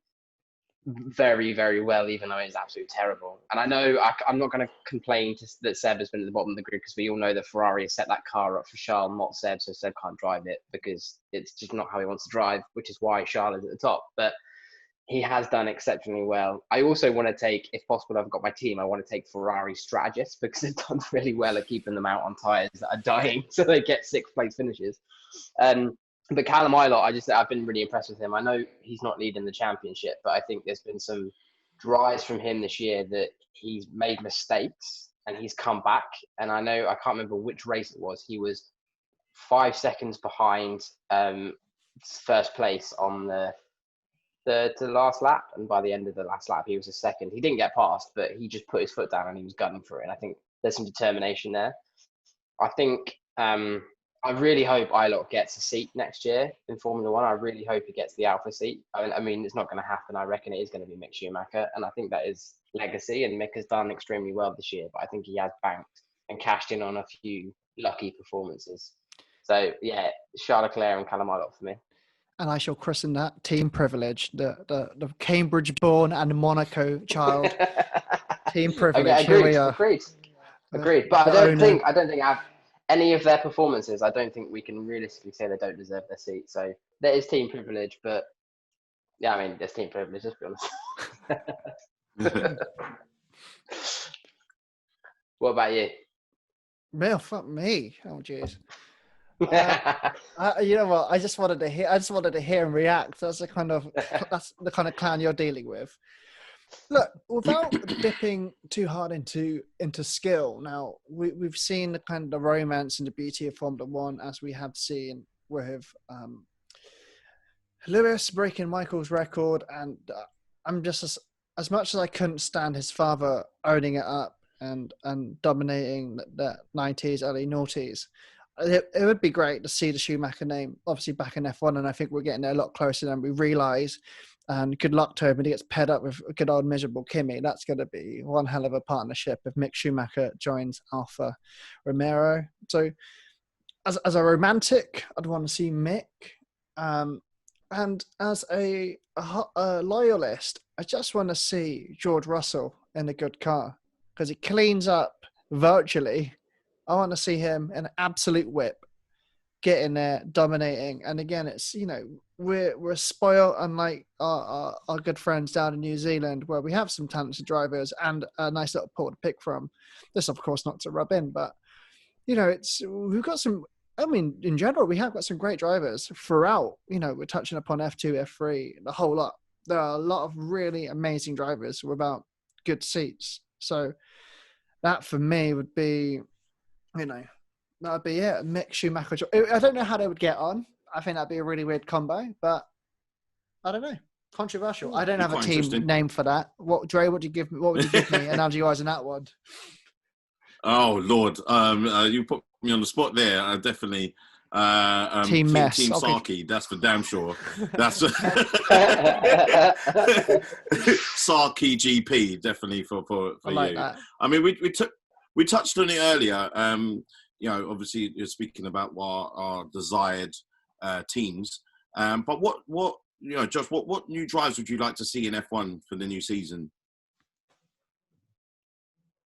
very, very well, even though it's absolutely terrible. And I know I'm not going to complain that Seb has been at the bottom of the grid because we all know that Ferrari has set that car up for Charles, not Seb, so Seb can't drive it because it's just not how he wants to drive, which is why Charles is at the top. But he has done exceptionally well. I also want to take, if possible, I've got my team, I want to take Ferrari strategists because they've done really well at keeping them out on tyres that are dying, so they get 6th place finishes. But Callum Ilott, I've been really impressed with him. I know he's not leading the championship, but I think there's been some drives from him this year that he's made mistakes and he's come back. And I can't remember which race it was. He was 5 seconds behind first place on the last lap. And by the end of the last lap, he was a second. He didn't get past, but he just put his foot down and he was gunning for it. And I think there's some determination there. I think I really hope Ilott gets a seat next year in Formula One. I really hope he gets the Alpha seat. I mean, it's not going to happen. I reckon it is going to be Mick Schumacher. And I think that is legacy. And Mick has done extremely well this year. But I think he has banked and cashed in on a few lucky performances. So, yeah, Charles Leclerc and Callum Ilott for me. And I shall christen that Team Privilege, the Cambridge-born and Monaco child. Team Privilege. Okay, Here we are. Agreed. But I don't think any of their performances, I don't think we can realistically say they don't deserve their seat. So there is team privilege, but yeah, I mean, there's team privilege, let's be honest. What about you? Well, fuck me. Oh, jeez. You know what? I just wanted to hear and react. That's the kind of clown you're dealing with. Look, without dipping too hard into skill, now we've seen the kind of the romance and the beauty of Formula One, as we have seen with Lewis breaking Michael's record, and I'm just as much as I couldn't stand his father owning it up and dominating the 90s, early noughties. it would be great to see the Schumacher name obviously back in F1, and I think we're getting there a lot closer than we realise. And good luck to him when he gets paired up with a good old miserable Kimi. That's going to be one hell of a partnership if Mick Schumacher joins Alfa Romeo. So as a romantic, I'd want to see Mick. And as a loyalist, I just want to see George Russell in a good car because he cleans up virtually. I want to see him in an absolute whip, getting there, dominating. And again, it's, we're spoiled, unlike our good friends down in New Zealand, where we have some talented drivers and a nice little pool to pick from. This, of course, not to rub in, but we've got some. I mean, in general, we have got some great drivers throughout. We're touching upon F2, F3, the whole lot. There are a lot of really amazing drivers without good seats. So that for me would be, that would be it. Mick Schumacher. I don't know how they would get on. I think that'd be a really weird combo, but I don't know. Controversial. I don't have a team name for that. Dre, what would you give me? What would you give me? Analogy-wise in that one? Oh Lord, you put me on the spot there. I definitely Team Mess. Team Saki. That's for damn sure. That's Saki GP definitely for I like you. That. I mean, we touched on it earlier. Obviously you're speaking about our desired teams. But what Josh, what new drives would you like to see in F1 for the new season?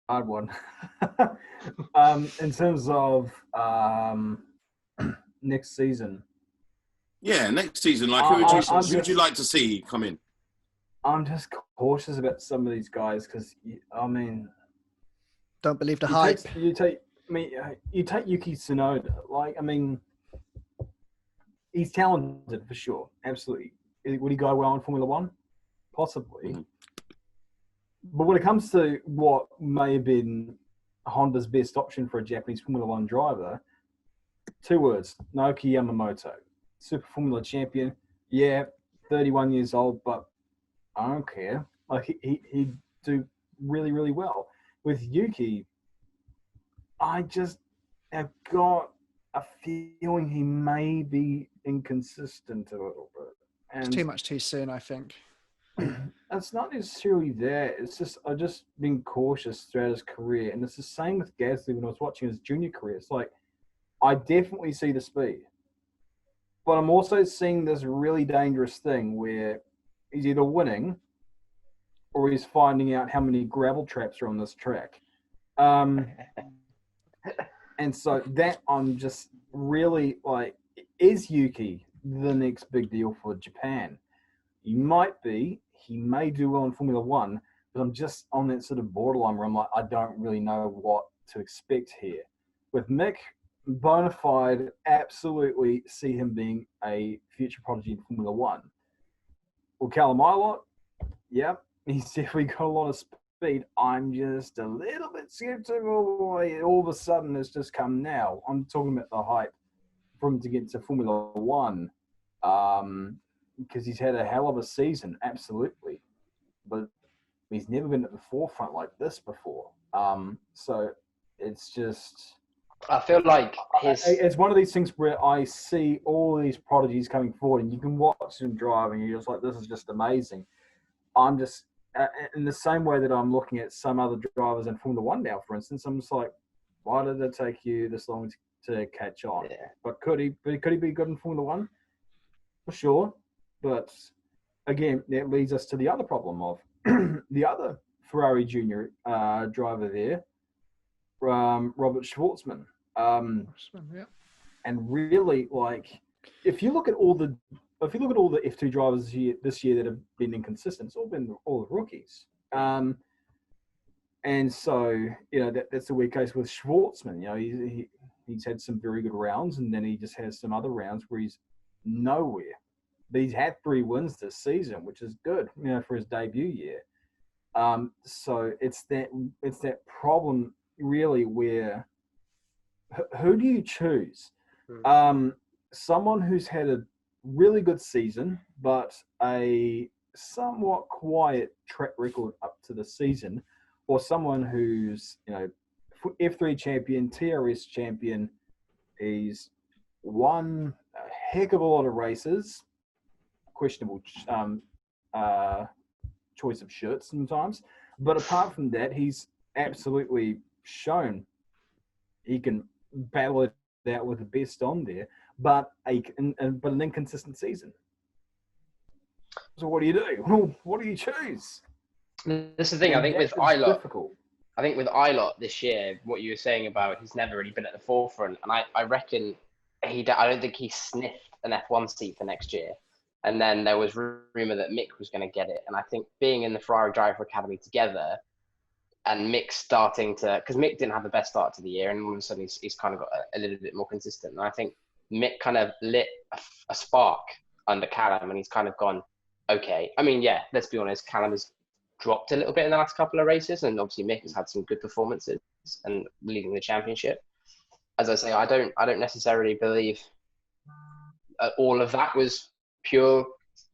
Hard one. In terms of next season. Yeah, next season. Like, who would you like to see come in? I'm just cautious about some of these guys because, don't believe the hype. You take Yuki Tsunoda. He's talented for sure. Absolutely. Would he go well in Formula One? Possibly. Mm-hmm. But when it comes to what may have been Honda's best option for a Japanese Formula One driver, 2 words: Naoki Yamamoto, Super Formula champion. Yeah, 31 years old, but I don't care. Like he'd do really, really well. With Yuki, I just have got a feeling he may be inconsistent a little bit. And it's too much too soon, I think. It's not necessarily that. It's just I've just been cautious throughout his career, and it's the same with Gasly when I was watching his junior career. It's like I definitely see the speed, but I'm also seeing this really dangerous thing where he's either winning or he's finding out how many gravel traps are on this track. And so that I'm just really like, is Yuki the next big deal for Japan? He might be. He may do well in Formula One, but I'm just on that sort of borderline where I'm like, I don't really know what to expect here. With Mick, bona fide, absolutely see him being a future prodigy in Formula One. Well, Callum Ilott, yeah, he's definitely got a lot of speed. I'm just a little bit skeptical. All of a sudden, it's just come now. I'm talking about the hype for him to get to Formula One. Because he's had a hell of a season, absolutely. But he's never been at the forefront like this before. So it's just... I feel like it's one of these things where I see all these prodigies coming forward and you can watch them drive and you're just like, this is just amazing. I'm just... in the same way that I'm looking at some other drivers in Formula One now, for instance, I'm just like, why did it take you this long to catch on? Yeah. But could he be good in Formula One? For sure. But again, that leads us to the other problem of the other Ferrari Junior driver there, Robert Schwartzman. Yeah. And really, like, if you look at all the F2 drivers this year that have been inconsistent, it's all been all the rookies. And so that's the weird case with Schwartzman. He's had some very good rounds, and then he just has some other rounds where he's nowhere. But he's had 3 wins this season, which is good, for his debut year. So it's that problem really where who do you choose? Someone who's had a really good season, but a somewhat quiet track record up to the season, or someone who's F3 champion, TRS champion, He's won a heck of a lot of races. Questionable choice of shirts sometimes. But apart from that, he's absolutely shown he can battle it out with the best on there, but an inconsistent season. So what do you do? What do you choose? This is the thing. I think with Ilott this year, what you were saying about he's never really been at the forefront, and I reckon I don't think he sniffed an F1 seat for next year. And then there was rumor that Mick was going to get it, and I think being in the Ferrari Driver Academy together, and Mick starting to, because Mick didn't have the best start to the year, and all of a sudden he's kind of got a little bit more consistent. And I think Mick kind of lit a spark under Callum, and he's kind of gone, okay. I mean, yeah, let's be honest, Callum has dropped a little bit in the last couple of races, and obviously Mick has had some good performances and leading the championship. As I say, I don't necessarily believe all of that was pure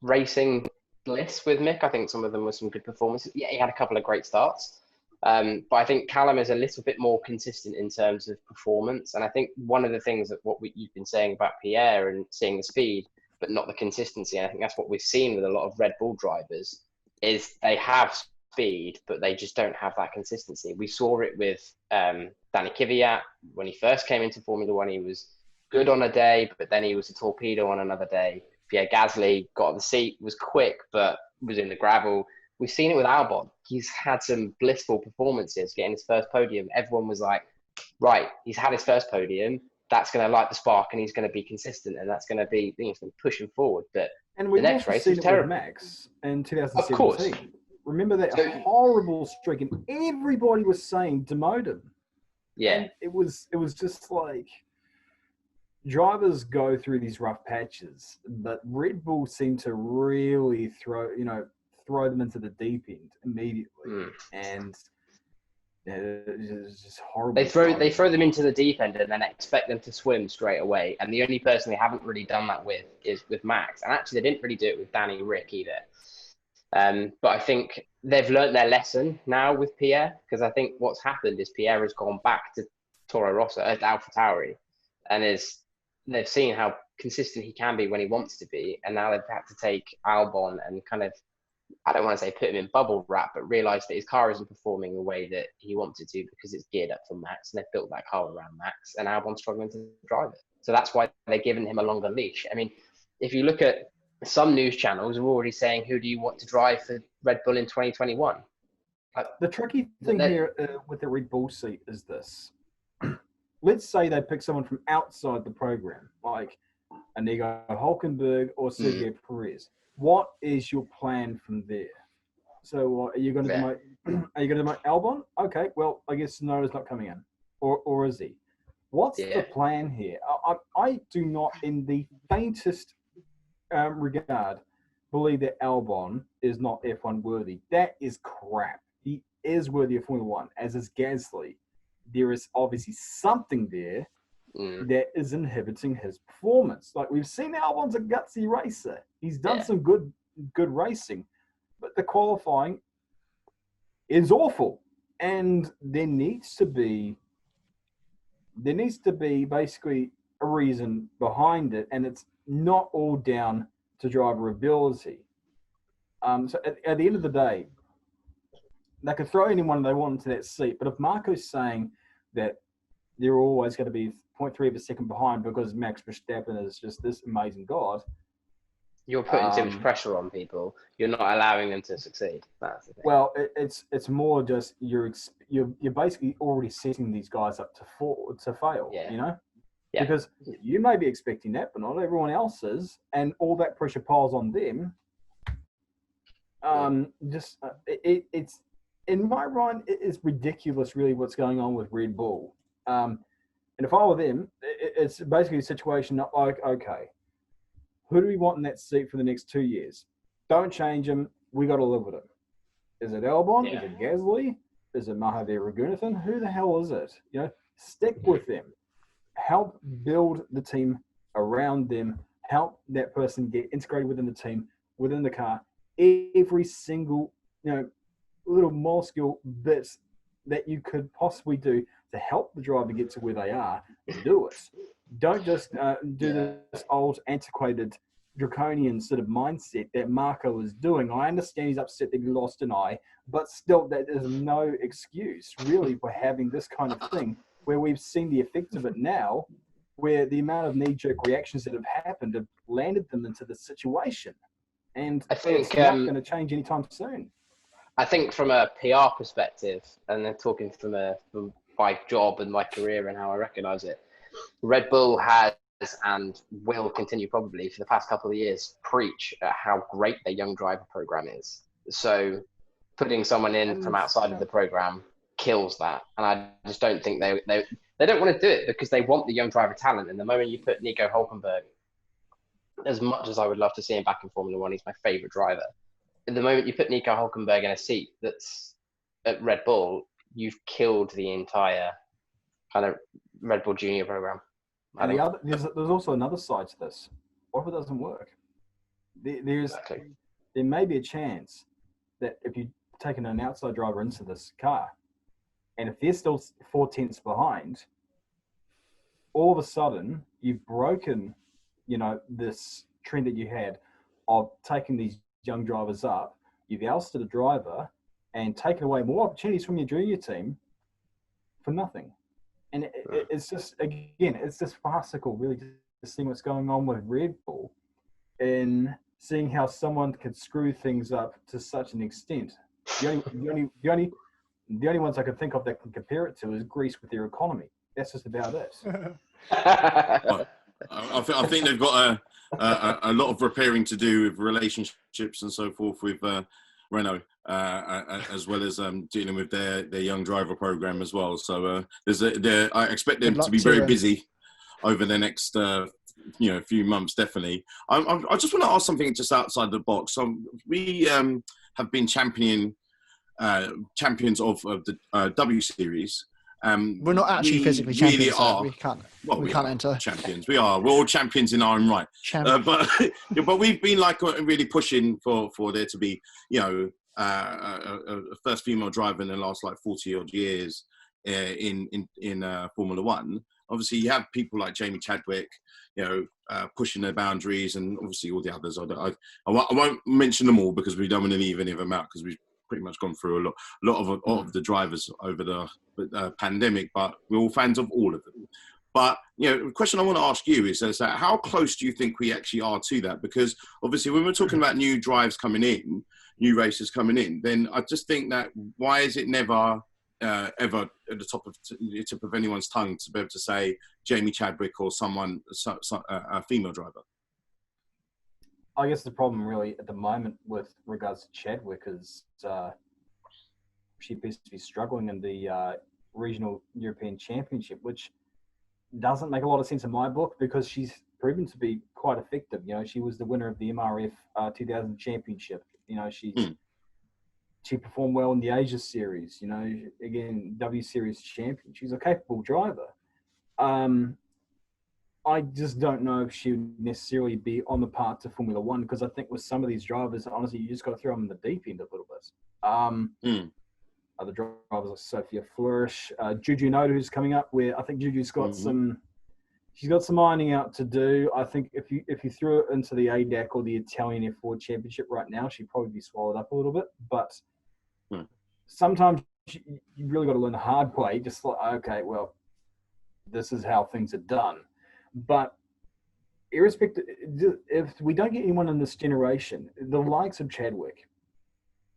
racing bliss with Mick. I think some of them were some good performances. Yeah, he had a couple of great starts. But I think Callum is a little bit more consistent in terms of performance. And I think one of the things that you've been saying about Pierre and seeing the speed, but not the consistency. And I think that's what we've seen with a lot of Red Bull drivers is they have speed, but they just don't have that consistency. We saw it with Danny Kvyat when he first came into Formula One. He was good on a day, but then he was a torpedo on another day. Pierre Gasly got on the seat, was quick, but was in the gravel. We've seen it with Albon. He's had some blissful performances, getting his first podium. Everyone was like, right, he's had his first podium. That's going to light the spark, and he's going to be consistent, and that's going to be, going to push him forward. But and we've also seen it with Max in 2017. Of course. Remember that horrible streak, and everybody was saying demote him. Yeah, and it was just like drivers go through these rough patches, but Red Bull seemed to really throw them into the deep end immediately, and it's just horrible. They throw them into the deep end and then expect them to swim straight away. And the only person they haven't really done that with is with Max. And actually, they didn't really do it with Danny Rick either. But I think they've learnt their lesson now with Pierre, because I think what's happened is Pierre has gone back to Toro Rosso at AlphaTauri, and they've seen how consistent he can be when he wants to be, and now they've had to take Albon and kind of, I don't want to say put him in bubble wrap, but realise that his car isn't performing the way that he wanted to because it's geared up for Max, and they've built that car around Max, and Albon's struggling to drive it. So that's why they're giving him a longer leash. I mean, if you look at some news channels are already saying, who do you want to drive for Red Bull in 2021? The tricky thing here with the Red Bull seat is this. Let's say they pick someone from outside the program, like Inigo Hulkenberg or Sergio Perez. What is your plan from there? So are you going to demote Albon? Okay, well, I guess Tsunoda's not coming in. Or is he? What's the plan here? I do not, in the faintest regard, believe that Albon is not F1 worthy. That is crap. He is worthy of Formula One, as is Gasly. There is obviously something there that is inhibiting his performance. Like, we've seen Albon's a gutsy racer. He's done some good racing, but the qualifying is awful. And there needs to be basically a reason behind it, and it's not all down to driver ability. So at the end of the day, they could throw anyone they want into that seat, but if Marco's saying that they're always going to be 0.3 of a second behind because Max Verstappen is just this amazing god, you're putting too much pressure on people. You're not allowing them to succeed. That's the thing. Well, it's more just you're basically already setting these guys up to fail. Yeah. You know, yeah. Because you may be expecting that, but not everyone else is, and all that pressure piles on them. It's in my mind, it is ridiculous, really, what's going on with Red Bull. And if I were them, it's basically a situation like, okay, who do we want in that seat for the next 2 years? Don't change him. We got to live with him. Is it Albon? Yeah. Is it Gasly? Is it Mahavir Raghunathan? Who the hell is it? You know, stick with them. Help build the team around them. Help that person get integrated within the team, within the car. Every single, little molecule bits that you could possibly do to help the driver get to where they are, do it. Don't just do this old, antiquated, draconian sort of mindset that Marco was doing. I understand he's upset that he lost an eye, but still, that is no excuse, really, for having this kind of thing where we've seen the effects of it now, where the amount of knee-jerk reactions that have happened have landed them into this situation. And I think it's not going to change anytime soon. I think from a PR perspective, and then talking from my job and my career and how I recognise it, Red Bull has and will continue probably for the past couple of years preach at how great their young driver program is. So putting someone in from outside of the program kills that, and I just don't think they don't want to do it because they want the young driver talent. And the moment you put Nico Hülkenberg, as much as I would love to see him back in Formula One, he's my favourite driver. At the moment you put Nico Hülkenberg in a seat that's at Red Bull, you've killed the entire kind of Red Bull Junior program. And there's also another side to this. What if it doesn't work? There may be a chance that if you taken an outside driver into this car, and if they're still 4 tenths behind, all of a sudden you've broken, this trend that you had of taking these young drivers up. You've ousted a driver and taken away more opportunities from your junior team for nothing. And it's just, again, it's just farcical, really, to see what's going on with Red Bull in seeing how someone could screw things up to such an extent. The only ones I could think of that can compare it to is Greece with their economy. That's just about it. I think they've got a lot of repairing to do with relationships and so forth with Renault, as well as dealing with their young driver program as well. So I expect them to be very busy over the next few months, definitely. I just want to ask something just outside the box. We have been champions of the W Series. We're not actually physically champions. Really are. So we can't enter. Champions. We're all champions in our own right. But we've been really pushing for there to be a first female driver in the last 40 odd years in Formula One. Obviously, you have people like Jamie Chadwick, pushing their boundaries, and obviously all the others. I won't mention them all because we don't want to leave any of them out because we've pretty much gone through a lot of the drivers over the pandemic, but we're all fans of all of them. But the question I want to ask you is that how close do you think we actually are to that? Because obviously, when we're talking about new drives coming in, new races coming in, then I just think that why is it never ever at the tip of anyone's tongue to be able to say Jamie Chadwick or someone, a female driver? I guess the problem really at the moment with regards to Chadwick is she appears to be struggling in the regional European Championship, which doesn't make a lot of sense in my book because she's proven to be quite effective. She was the winner of the MRF 2000 Championship. She performed well in the Asia Series. Again, W Series champion. She's a capable driver. I just don't know if she would necessarily be on the path to Formula One because I think with some of these drivers, honestly, you just got to throw them in the deep end a little bit. Other drivers like Sophia Flourish, Juju Noda, who's coming up, where I think Juju's got she's got some ironing out to do. I think if you threw it into the ADAC or the Italian F4 Championship right now, she'd probably be swallowed up a little bit. But sometimes you really got to learn the hard way. Just okay, well, this is how things are done. But irrespective, if we don't get anyone in this generation, the likes of Chadwick,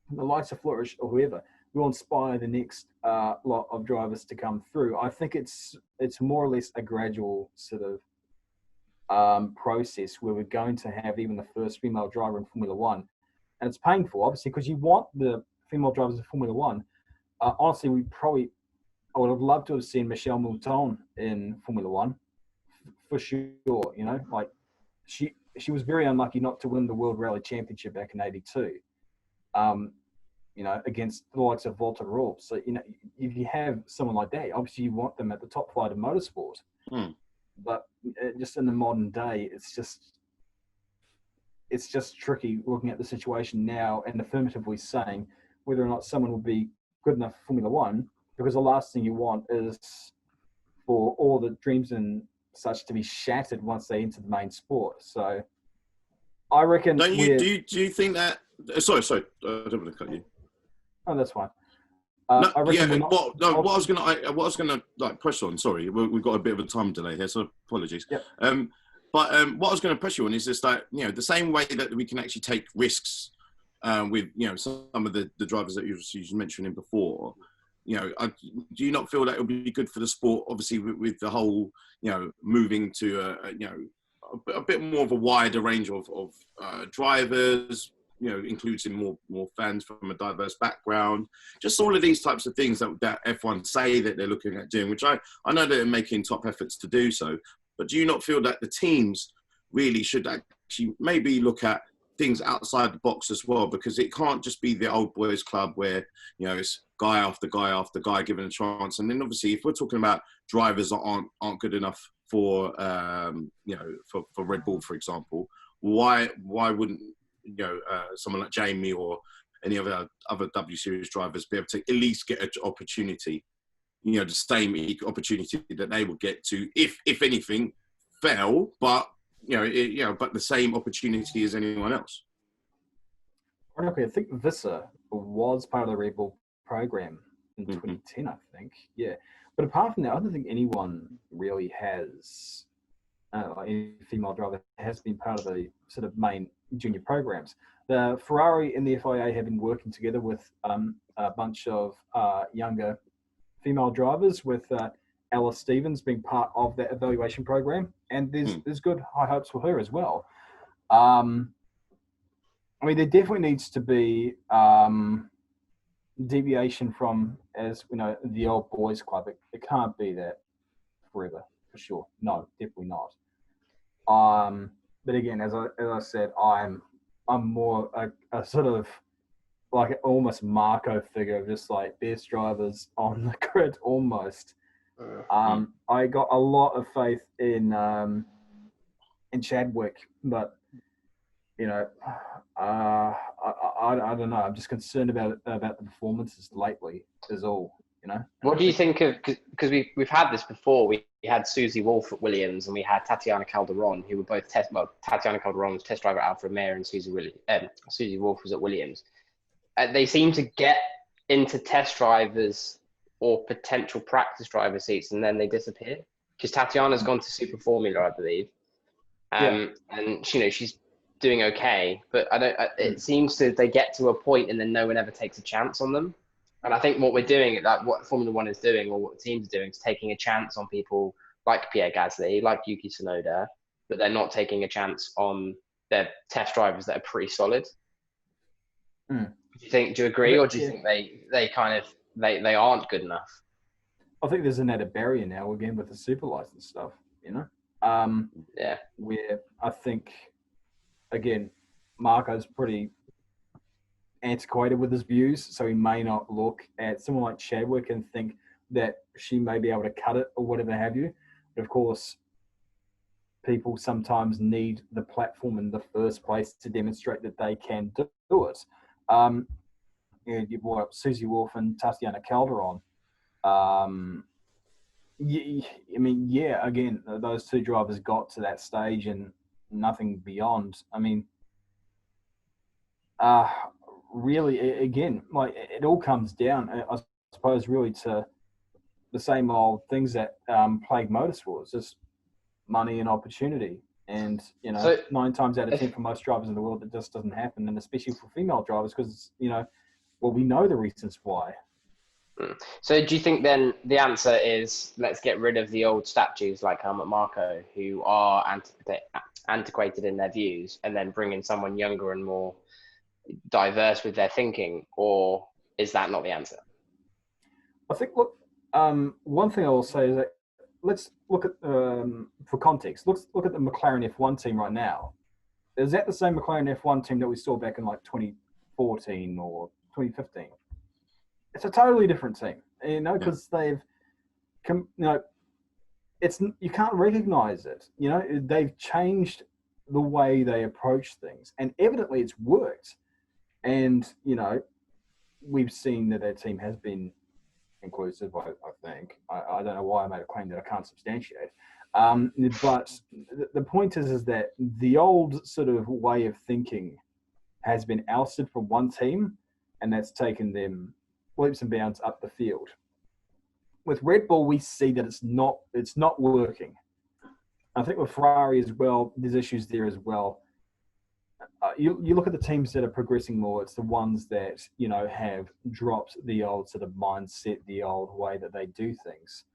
the likes of Flourish or whoever, will inspire the next lot of drivers to come through. I think it's more or less a gradual sort of process where we're going to have even the first female driver in Formula One. And it's painful, obviously, because you want the female drivers in Formula One. Honestly, I would have loved to have seen Michelle Mouton in Formula One. For sure, she was very unlucky not to win the World Rally Championship back in '82. Against the likes of Walter Ralph. So if you have someone like that, obviously you want them at the top flight of motorsport. But just in the modern day, it's just tricky looking at the situation now and affirmatively saying whether or not someone will be good enough for Formula One, because the last thing you want is for all the dreams and such to be shattered once they enter the main sport. So I reckon. Don't you do you think that? Sorry, I don't want to cut you. Oh, that's fine. No, I reckon yeah. we're not, What I was gonna like press on. Sorry, we've got a bit of a time delay here, so apologies. Yep. What I was going to press you on is just that, you know, the same way that we can actually take risks with, you know, some of the drivers that you were mentioning before. You know, do you not feel that it would be good for the sport? Obviously, with the whole, you know, moving to you know, a bit more of a wider range of drivers. You know, including more fans from a diverse background. Just all of these types of things that F1 say that they're looking at doing, which I know they're making top efforts to do so. But do you not feel that the teams really should actually maybe look at things outside the box as well? Because it can't just be the old boys club where, you know, it's guy after guy after guy given a chance. And then obviously if we're talking about drivers that aren't good enough for, you know, for Red Bull, for example, why wouldn't, you know, someone like Jamie or any other W Series drivers be able to at least get an opportunity, you know, the same opportunity that they will get to, if anything, fail, but but the same opportunity as anyone else. Ironically, I think Visser was part of the Red Bull program in 2010, I think. Yeah. But apart from that, I don't think anyone really has, any female driver has been part of the sort of main junior programs. The Ferrari and the FIA have been working together with a bunch of younger female drivers, with Ella Stevens being part of that evaluation program, and there's good high hopes for her as well. I mean, there definitely needs to be deviation from, as you know, the old boys club. It can't be that forever, for sure. No, definitely not. But again, as I said, I'm more a sort of like almost Marco figure of just like best drivers on the grid almost. I got a lot of faith in Chadwick, but you know, I don't know. I'm just concerned about the performances lately. Is all, you know. What do you think of? Because we've had this before. We had Susie Wolff at Williams, and we had Tatiana Calderon, who were both Tatiana Calderon was test driver at Alfa Romeo, and Susie Wolff was at Williams. They seem to get into test drivers or potential practice driver seats, and then they disappear. Because Tatiana's gone to Super Formula, I believe, and you know, she's doing okay, but I don't. It seems to they get to a point, and then no one ever takes a chance on them. And I think what we're doing, like what Formula One is doing, or what the teams are doing, is taking a chance on people like Pierre Gasly, like Yuki Tsunoda, but they're not taking a chance on their test drivers that are pretty solid. Do you agree, or do you think they kind of they aren't good enough? I think there's an added barrier now again with the super license stuff, you know. Where I think, again, Marco's pretty antiquated with his views, so he may not look at someone like Chadwick and think that she may be able to cut it or whatever have you. But of course, people sometimes need the platform in the first place to demonstrate that they can do it. You brought up Susie Wolff and Tatiana Calderon. I mean, yeah, again, those two drivers got to that stage and nothing beyond. I mean, really, again, like it all comes down, I suppose, really to the same old things that plague motorsports, just money and opportunity. And, you know, so, 9 times out of 10 for most drivers in the world, it just doesn't happen. And especially for female drivers, because, you know, well, we know the reasons why. So do you think then the answer is let's get rid of the old statues like Helmut Marko, who are antiquated in their views, and then bring in someone younger and more diverse with their thinking? Or is that not the answer? I think, look, one thing I will say is that let's look at, for context, let's look at the McLaren F1 team right now. Is that the same McLaren F1 team that we saw back in like 2014 or 2015? It's a totally different team, you know, because they've, you know, you can't recognize it. You know, they've changed the way they approach things, and evidently it's worked. And, you know, we've seen that their team has been inclusive, I think. I don't know why I made a claim that I can't substantiate. But the point is that the old sort of way of thinking has been ousted from one team, and that's taken them leaps and bounds up the field. With Red Bull, we see that it's not working. I think with Ferrari as well, there's issues there as well. You look at the teams that are progressing more, it's the ones that, have dropped the old sort of mindset, the old way that they do things.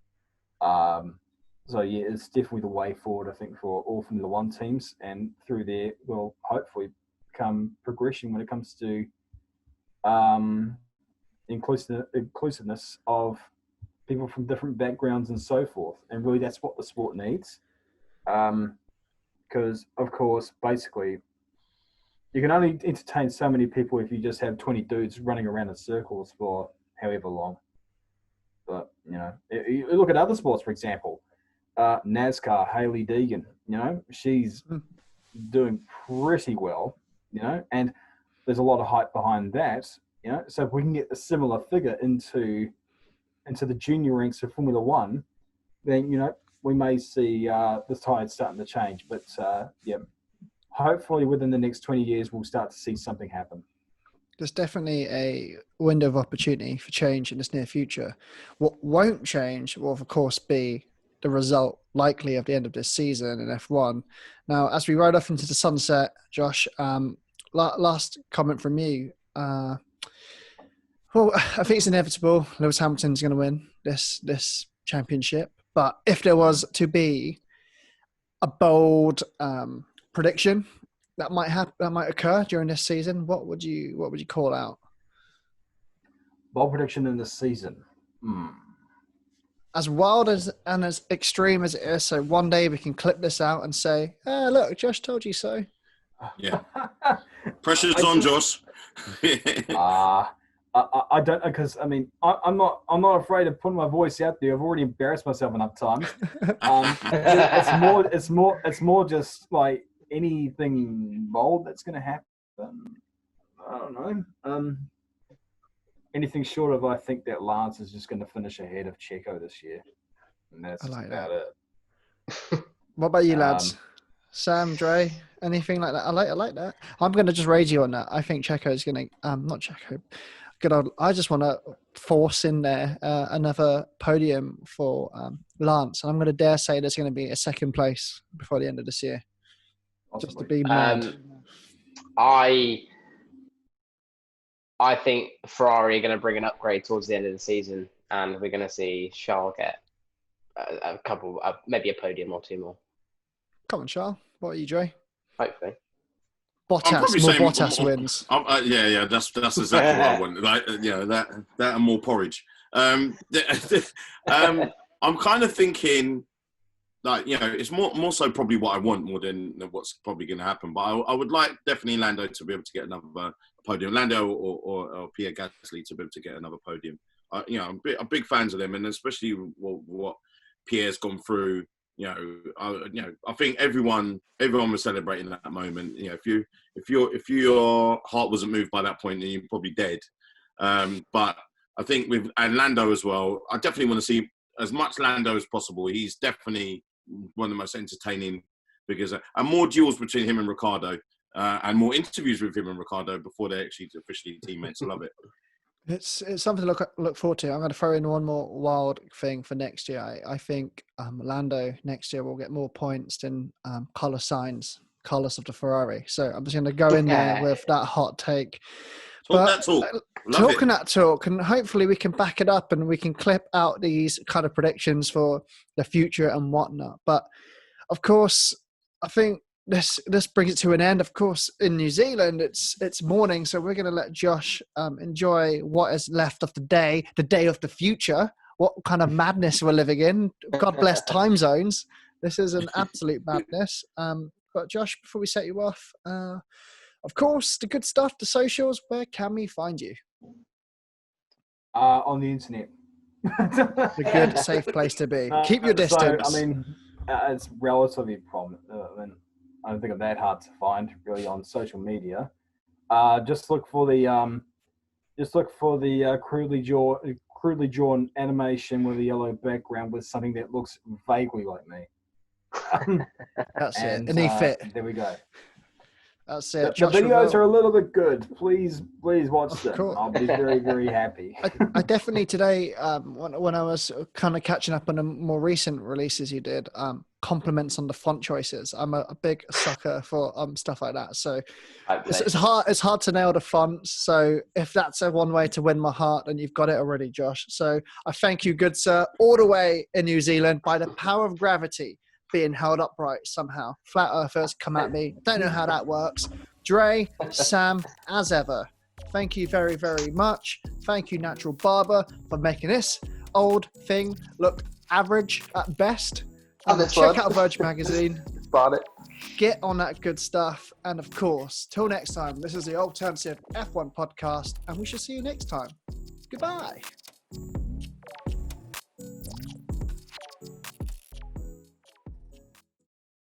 So, yeah, it's definitely the way forward, I think, for all Formula One teams. And through there will hopefully come progression when it comes to inclusiveness of people from different backgrounds and so forth. And really that's what the sport needs. Because, of course, basically, you can only entertain so many people if you just have 20 dudes running around in circles for however long. But, you look at other sports, for example. NASCAR, Hailey Deegan, she's doing pretty well, and there's a lot of hype behind that, So if we can get a similar figure into the junior ranks of Formula One, then, we may see the tide starting to change. But, hopefully within the next 20 years, we'll start to see something happen. There's definitely a window of opportunity for change in this near future. What won't change will, of course, be the result likely of the end of this season in F1. Now, as we ride off into the sunset, Josh, last comment from you. Well, I think it's inevitable. Lewis Hamilton's going to win this championship. But if there was to be a bold prediction that might occur during this season, what would you call out? Bold prediction in this season. As wild and as extreme as it is, so one day we can clip this out and say, look, Josh told you so. Yeah. Pressure's on, Josh. I don't, because I'm not afraid of putting my voice out there. I've already embarrassed myself enough times. It's more just like anything bold that's going to happen. I don't know. Anything short of, I think that Lance is just going to finish ahead of Checo this year, and that's about it. What about you, lads? Sam, Dre, anything like that? I like that. I'm going to just raise you on that. I think Checo is going to not Checo. Good old. I just want to force in there another podium for Lance, and I'm going to dare say there's going to be a second place before the end of this year. Possibly. Just to be mad. I think Ferrari are going to bring an upgrade towards the end of the season, and we're going to see Charles get a couple, maybe a podium or two more. Come on, Charles. What are you, Dre? Hopefully. Bottas wins. Yeah, that's exactly what I want. Like, that and more porridge. I'm kind of thinking, like, it's more so probably what I want more than what's probably going to happen. But I would like definitely Lando to be able to get another podium. Lando or Pierre Gasly to be able to get another podium. I'm big fans of them, and especially what Pierre's gone through. I think everyone was celebrating that moment. If your heart wasn't moved by that point, then you're probably dead. But I think with Lando as well, I definitely want to see as much Lando as possible. He's definitely one of the most entertaining figures, and more duels between him and Ricciardo, and more interviews with him and Ricciardo before they're actually officially teammates. I love it. It's something to look forward to. I'm going to throw in one more wild thing for next year. I think Lando next year will get more points than Carlos of the Ferrari. So I'm just going to go in there with that hot take. Talking that talk, and hopefully we can back it up and we can clip out these kind of predictions for the future and whatnot. But of course, I think this brings it to an end. Of course, in New Zealand, it's morning, so we're going to let Josh enjoy what is left of the day of the future. What kind of madness we're living in. God bless time zones. This is an absolute madness. But Josh, before we set you off, of course, the good stuff, the socials, where can we find you? On the internet. The good, safe place to be. Keep your distance. So, it's relatively prominent. I don't think it's that hard to find really on social media. Just look for the crudely drawn animation with a yellow background with something that looks vaguely like me. That's and it. And he fit. there we go. That's The it. Josh videos Revell. are a little bit good. Please watch Of them. course. I'll be very, very happy. I definitely today, when I was kind of catching up on the more recent releases you did, compliments on the font choices. I'm a big sucker for stuff like that. So it's hard to nail the fonts. So if that's one way to win my heart, then you've got it already, Josh. So I thank you, good sir, all the way in New Zealand by the power of gravity being held upright somehow. Flat earthers come at me. Don't know how that works. Dre, Sam, as ever, thank you very, very much. Thank you, Natural Barber, for making this old thing look average at best. Check out Verge Magazine. Spot it. Get on that good stuff. And of course, till next time, this is the Alternative F1 podcast, and we shall see you next time. Goodbye.